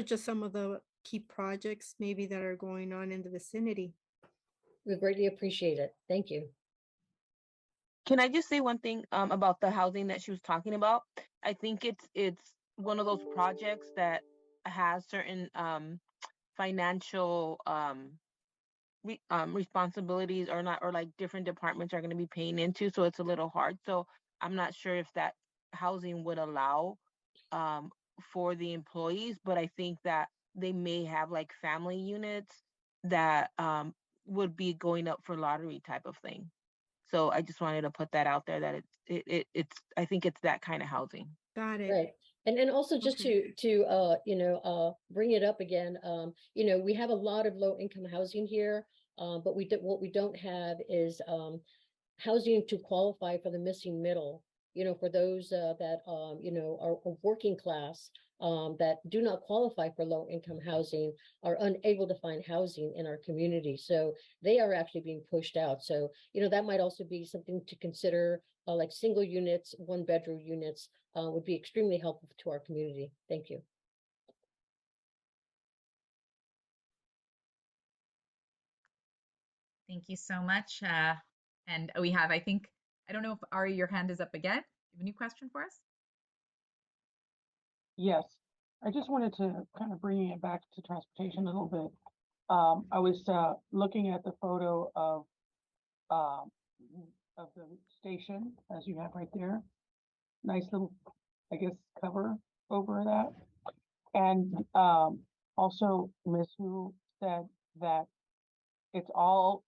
just some of the key projects maybe that are going on in the vicinity. We greatly appreciate it. Thank you. Can I just say one thing about the housing that she was talking about? I think it's one of those projects that has certain financial responsibilities or not, or like different departments are going to be paying into, so it's a little hard. So I'm not sure if that housing would allow for the employees, but I think that they may have like family units that would be going up for lottery type of thing. So I just wanted to put that out there that it's I think it's that kind of housing. Got it. Right. And also just Okay. to bring it up again, we have a lot of low income housing here, but what we don't have is housing to qualify for the missing middle, for those that are working class, that do not qualify for low income housing, are unable to find housing in our community. So they are actually being pushed out. So, that might also be something to consider, like single units, 1-bedroom units, would be extremely helpful to our community. Thank you. Thank you so much. And we have, I think, I don't know if Ari, your hand is up again. You have a new question for us? Yes, I just wanted to kind of bring it back to transportation a little bit. I was looking at the photo of the station, as you have right there. Nice little, I guess, cover over that. And also, Ms. Hu said that it's all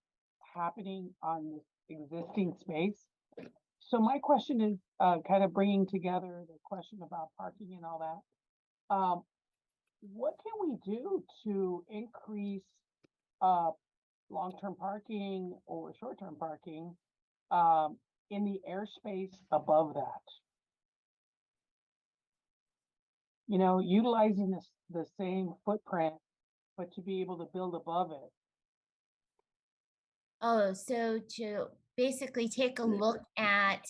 happening on this existing space. So my question is kind of bringing together the question about parking and all that. What can we do to increase long-term parking or short-term parking in the airspace above that? Utilizing the same footprint, but to be able to build above it. Oh, so to basically take a look at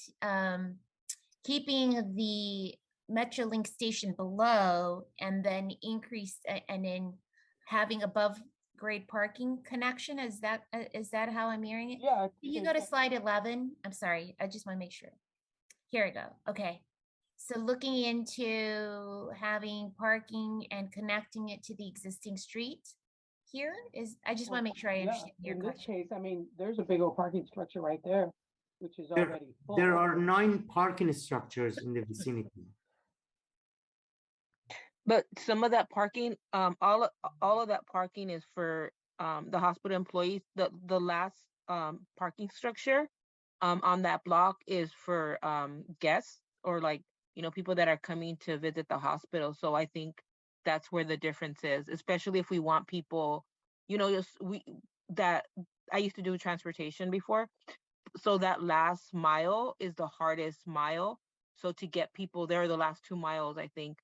keeping the Metrolink station below and then increase and then having above grade parking connection. Is that how I'm hearing it? Yeah. You go to slide 11. I'm sorry. I just want to make sure. Here we go. Okay. So looking into having parking and connecting it to the existing street here is, I just want to make sure I understand your question. In this case, I mean, there's a big old parking structure right there, which is already full. There are 9 parking structures in the vicinity. But some of that parking, all of that parking is for the hospital employees. The last parking structure on that block is for guests or like people that are coming to visit the hospital. So I think that's where the difference is, especially if we want people, that I used to do transportation before. So that last mile is the hardest mile. So to get people there, the last 2 miles, I think.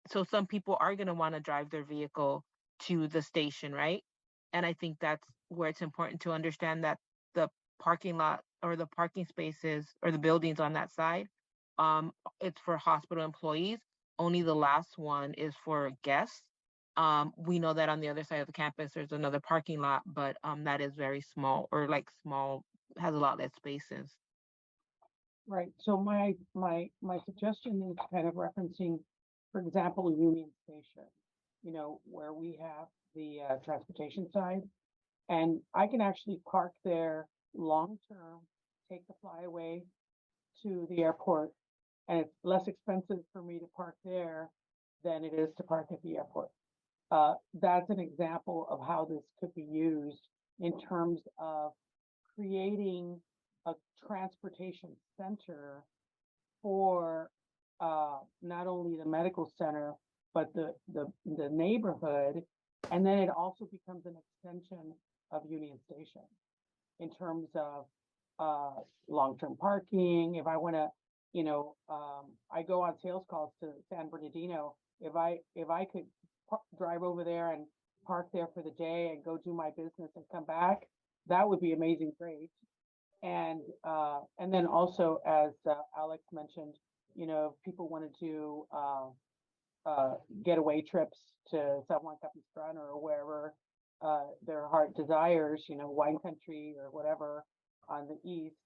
So some people are going to want to drive their vehicle to the station, right? And I think that's where it's important to understand that the parking lot or the parking spaces or the buildings on that side, it's for hospital employees. Only the last one is for guests. We know that on the other side of the campus, there's another parking lot, but that is very small or like small, has a lot less spaces. Right. So my suggestion is kind of referencing, for example, Union Station, where we have the transportation side, and I can actually park there long term, take the flyaway to the airport, and it's less expensive for me to park there than it is to park at the airport. That's an example of how this could be used in terms of creating a transportation center for not only the medical center, but the neighborhood. And then it also becomes an extension of Union Station in terms of long-term parking. If I want to, I go on sales calls to San Bernardino. If I could drive over there and park there for the day and go do my business and come back, that would be amazing, great. And then also, as Alex mentioned, if people wanted to getaway trips to San Juan Capistrano or wherever their heart desires, wine country or whatever on the east,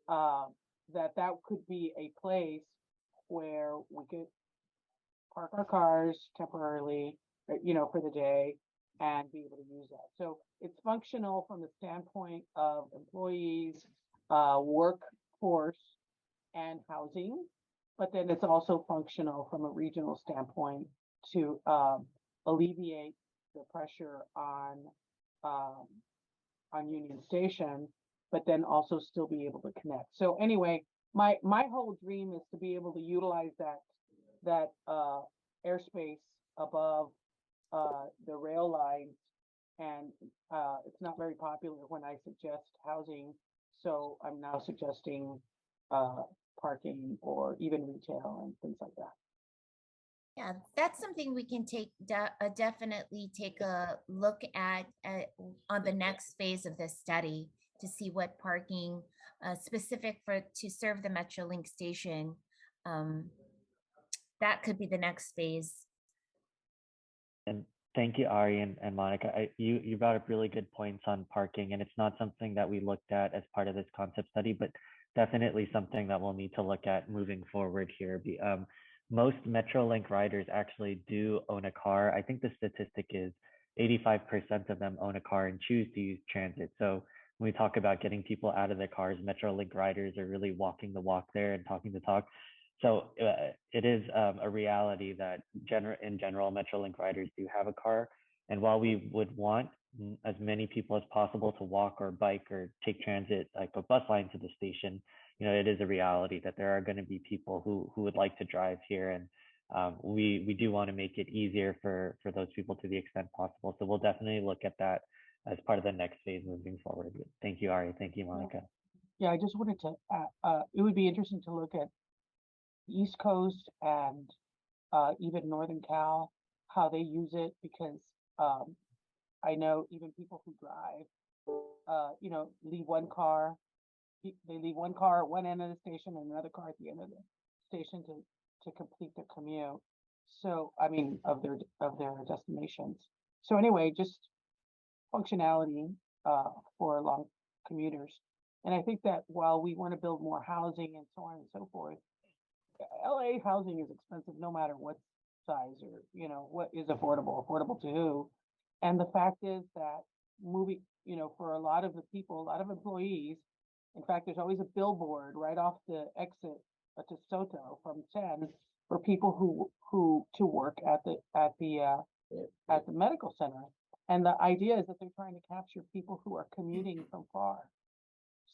that could be a place where we could park our cars temporarily, for the day and be able to use that. So it's functional from the standpoint of employees, workforce, and housing, but then it's also functional from a regional standpoint to alleviate the pressure on Union Station, but then also still be able to connect. So anyway, my whole dream is to be able to utilize that airspace above the rail lines, and it's not very popular when I suggest housing, so I'm now suggesting parking or even retail and things like that. Yeah, that's something we can definitely take a look at on the next phase of this study to see what parking specific to serve the Metrolink station. That could be the next phase. And thank you, Ari and Monica. You brought up really good points on parking, and it's not something that we looked at as part of this concept study, but definitely something that we'll need to look at moving forward here. Most Metrolink riders actually do own a car. I think the statistic is 85% of them own a car and choose to use transit. So when we talk about getting people out of their cars, Metrolink riders are really walking the walk there and talking the talk. So it is a reality that in general, Metrolink riders do have a car. And while we would want as many people as possible to walk or bike or take transit, like a bus line to the station, it is a reality that there are going to be people who would like to drive here. And we do want to make it easier for those people to the extent possible. So we'll definitely look at that as part of the next phase moving forward. Thank you, Ari. Thank you, Monica. Yeah, I just wanted to, it would be interesting to look at East Coast and even Northern Cal, how they use it, because I know even people who drive, leave one car. They leave one car at one end of the station and another car at the end of the station to complete their commute. So I mean of their destinations. So anyway, just functionality for long commuters. And I think that while we want to build more housing and so on and so forth, LA housing is expensive no matter what size or what is affordable to who. And the fact is that moving, for a lot of the people, a lot of employees, in fact, there's always a billboard right off the exit to Soto from 10 for people who to work at the medical center. And the idea is that they're trying to capture people who are commuting from far.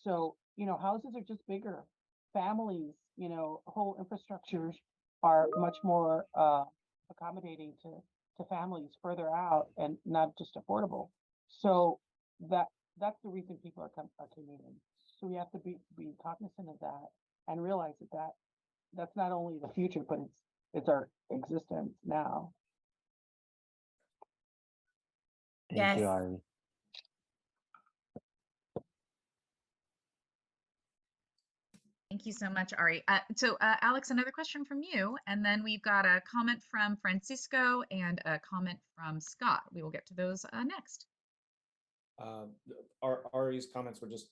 So, houses are just bigger. Families, whole infrastructures are much more accommodating to families further out and not just affordable. So that's the reason people are commuting. So we have to be cognizant of that and realize that's not only the future, but it's our existence now. Thank you, Ari. Thank you so much, Ari. So Alex, another question from you, and then we've got a comment from Francisco and a comment from Scott. We will get to those next. Ari's comments were just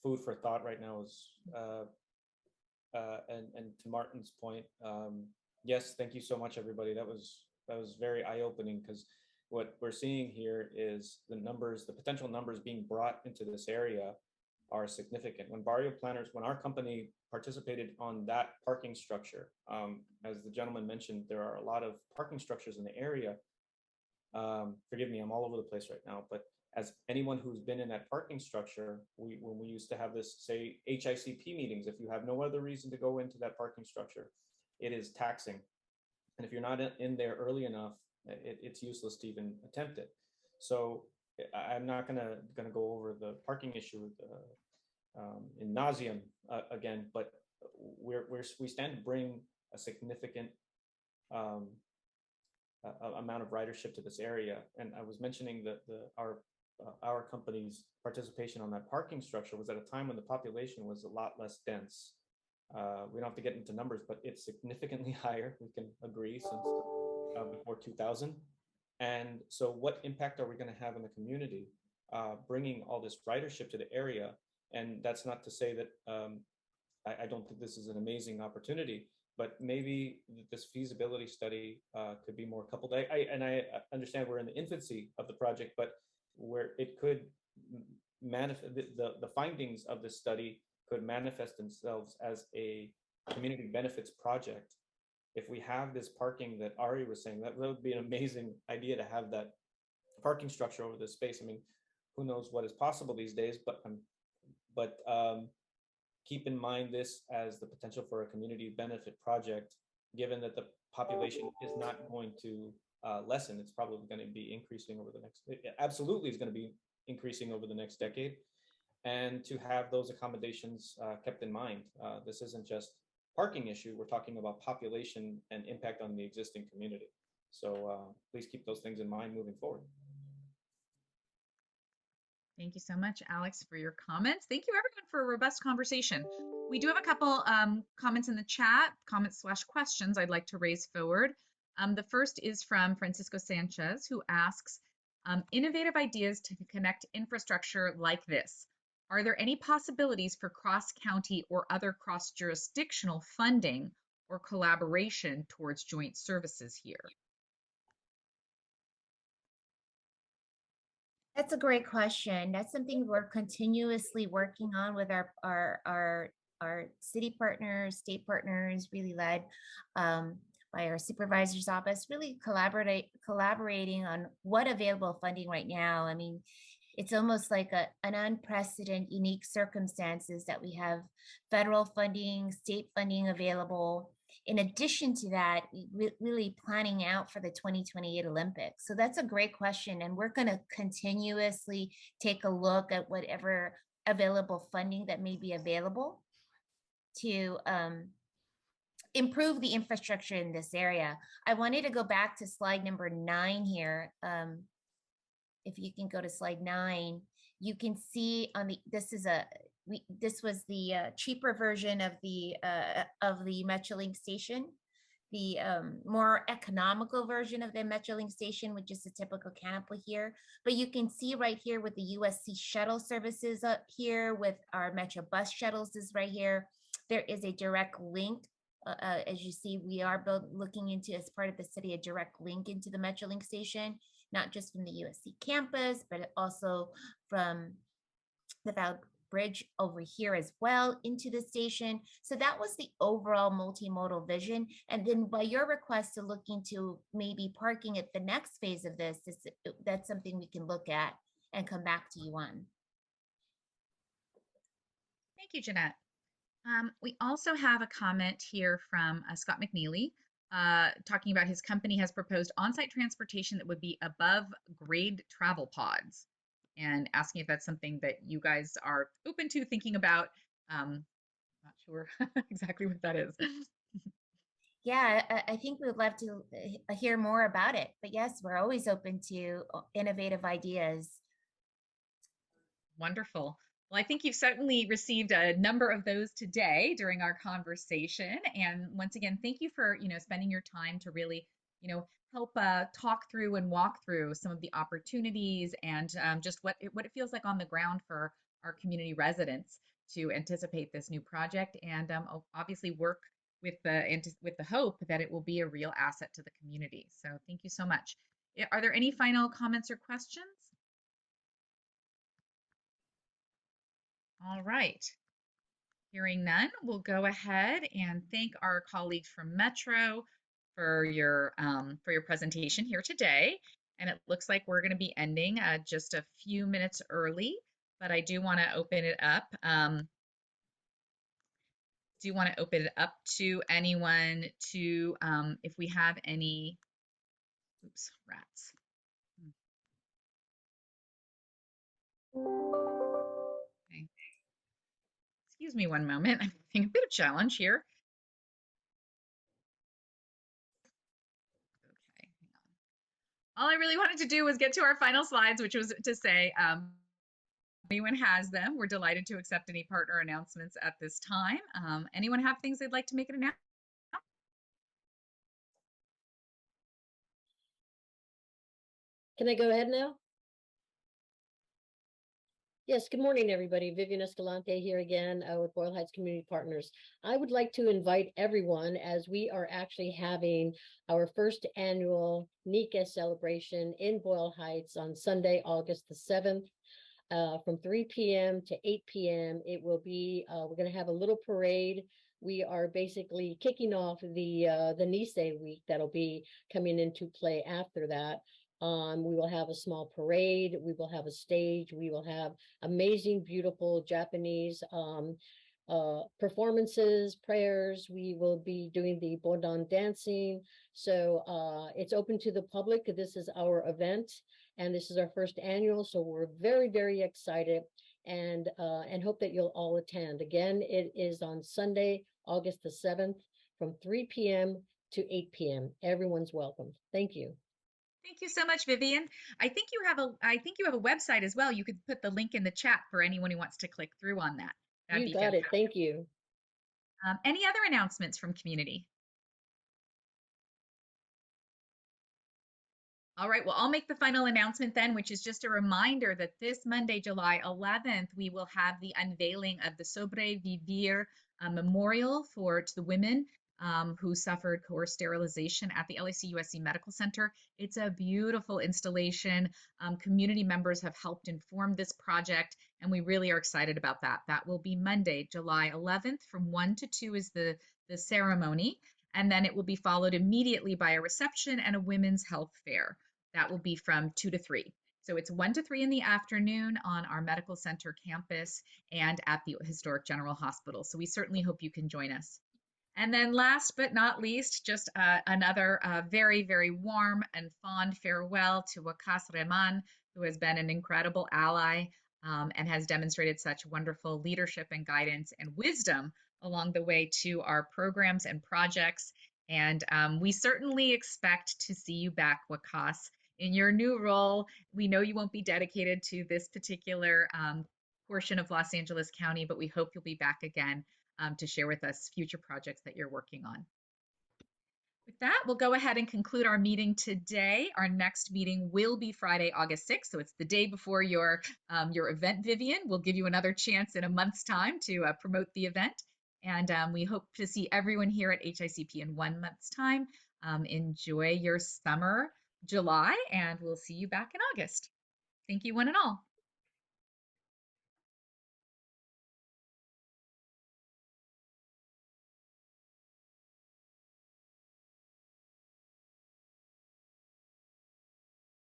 food for thought right now. And to Martin's point, yes, thank you so much, everybody. That was very eye-opening, because what we're seeing here is the potential numbers being brought into this area are significant. When our company participated on that parking structure, as the gentleman mentioned, there are a lot of parking structures in the area. Forgive me, I'm all over the place right now, but as anyone who's been in that parking structure, when we used to have this, say, HICP meetings, if you have no other reason to go into that parking structure, it is taxing. And if you're not in there early enough, it's useless to even attempt it. So I'm not gonna go over the parking issue in nauseam again, but we stand to bring a significant amount of ridership to this area. And I was mentioning that our company's participation on that parking structure was at a time when the population was a lot less dense. We don't have to get into numbers, but it's significantly higher, we can agree, since before 2000. And so what impact are we going to have in the community bringing all this ridership to the area? And that's not to say that I don't think this is an amazing opportunity, but maybe this feasibility study could be more coupled. I understand we're in the infancy of the project, but where it could manifest, the findings of this study could manifest themselves as a community benefits project. If we have this parking that Ari was saying, that would be an amazing idea to have that parking structure over this space. I mean, who knows what is possible these days, but keep in mind this as the potential for a community benefit project, given that the population is not going to lessen. It's probably going to be increasing over the next, absolutely is going to be increasing over the next decade. And to have those accommodations kept in mind. This isn't just parking issue, we're talking about population and impact on the existing community. So please keep those things in mind moving forward. Thank you so much, Alex, for your comments. Thank you, everyone, for a robust conversation. We do have a couple comments in the chat, comments/questions I'd like to raise forward. The first is from Francisco Sanchez, who asks, innovative ideas to connect infrastructure like this. Are there any possibilities for cross-county or other cross-jurisdictional funding or collaboration towards joint services here? That's a great question. That's something we're continuously working on with our city partners, state partners, really led by our supervisor's office, really collaborating on what available funding right now. I mean, it's almost like an unprecedented, unique circumstances that we have federal funding, state funding available. In addition to that, really planning out for the 2028 Olympics. So that's a great question. And we're going to continuously take a look at whatever available funding that may be available to improve the infrastructure in this area. I wanted to go back to slide number 9 here. If you can go to slide 9, you can see on the, this was the cheaper version of the Metrolink station, the more economical version of the Metrolink station, which is a typical canopy here. But you can see right here with the USC shuttle services up here, with our Metro bus shuttles is right here. There is a direct link. As you see, we are looking into, as part of the city, a direct link into the Metrolink station, not just from the USC campus, but also from the Val Bridge over here as well into the station. So that was the overall multimodal vision. And then by your request to look into maybe parking at the next phase of this, that's something we can look at and come back to you on. Thank you, Jeanette. We also have a comment here from Scott McNeely, talking about his company has proposed on-site transportation that would be above grade travel pods, and asking if that's something that you guys are open to thinking about. Not sure exactly what that is. Yeah, I think we'd love to hear more about it. But yes, we're always open to innovative ideas. Wonderful. Well, I think you've certainly received a number of those today during our conversation. And once again, thank you for, spending your time to really, help talk through and walk through some of the opportunities and just what it feels like on the ground for our community residents to anticipate this new project, and obviously work with the hope that it will be a real asset to the community. So thank you so much. Are there any final comments or questions? All right. Hearing none, we'll go ahead and thank our colleagues from Metro for your presentation here today. And it looks like we're going to be ending just a few minutes early, but I do want to open it up. To anyone to, if we have any, oops, rats. Okay. Excuse me one moment. I'm having a bit of challenge here. Okay, hang on. All I really wanted to do was get to our final slides, which was to say, if anyone has them, we're delighted to accept any partner announcements at this time. Anyone have things they'd like to make an announcement? Can I go ahead now? Yes, good morning, everybody. Vivian Escalante here again with Boyle Heights Community Partners. I would like to invite everyone, as we are actually having our first annual NICA celebration in Boyle Heights on Sunday, August the 7th. From 3 p.m. to 8 p.m. It will be, we're going to have a little parade. We are basically kicking off the Nice week that'll be coming into play after that. We will have a small parade. We will have a stage. We will have amazing, beautiful Japanese performances, prayers. We will be doing the Bodon dancing. So it's open to the public. This is our event, and this is our first annual. So we're very, very excited and hope that you'll all attend. Again, it is on Sunday, August the 7th from 3 p.m. to 8 p.m. Everyone's welcome. Thank you. Thank you so much, Vivian. I think you have a website as well. You could put the link in the chat for anyone who wants to click through on that. That'd You be got it. fantastic. Thank you. Any other announcements from community? All right, well, I'll make the final announcement then, which is just a reminder that this Monday, July 11th, we will have the unveiling of the Sobrevivir memorial to the women who suffered coerced sterilization at the LAC USC Medical Center. It's a beautiful installation. Community members have helped inform this project, and we really are excited about that. That will be Monday, July 11th from 1 to 2 is the ceremony, and then it will be followed immediately by a reception and a women's health fair. That will be from 2 to 3. So it's 1 to 3 in the afternoon on our medical center campus and at the Historic General Hospital. So we certainly hope you can join us. And then last but not least, just another very, very warm and fond farewell to Wakas Reman, who has been an incredible ally and has demonstrated such wonderful leadership and guidance and wisdom along the way to our programs and projects. And we certainly expect to see you back, Wakas, in your new role. We know you won't be dedicated to this particular portion of Los Angeles County, but we hope you'll be back again to share with us future projects that you're working on. With that, we'll go ahead and conclude our meeting today. Our next meeting will be Friday, August 6th. So it's the day before your event, Vivian. We'll give you another chance in a month's time to promote the event. And we hope to see everyone here at HICP in 1 month's time. Enjoy your summer, July, and we'll see you back in August. Thank you, one and all.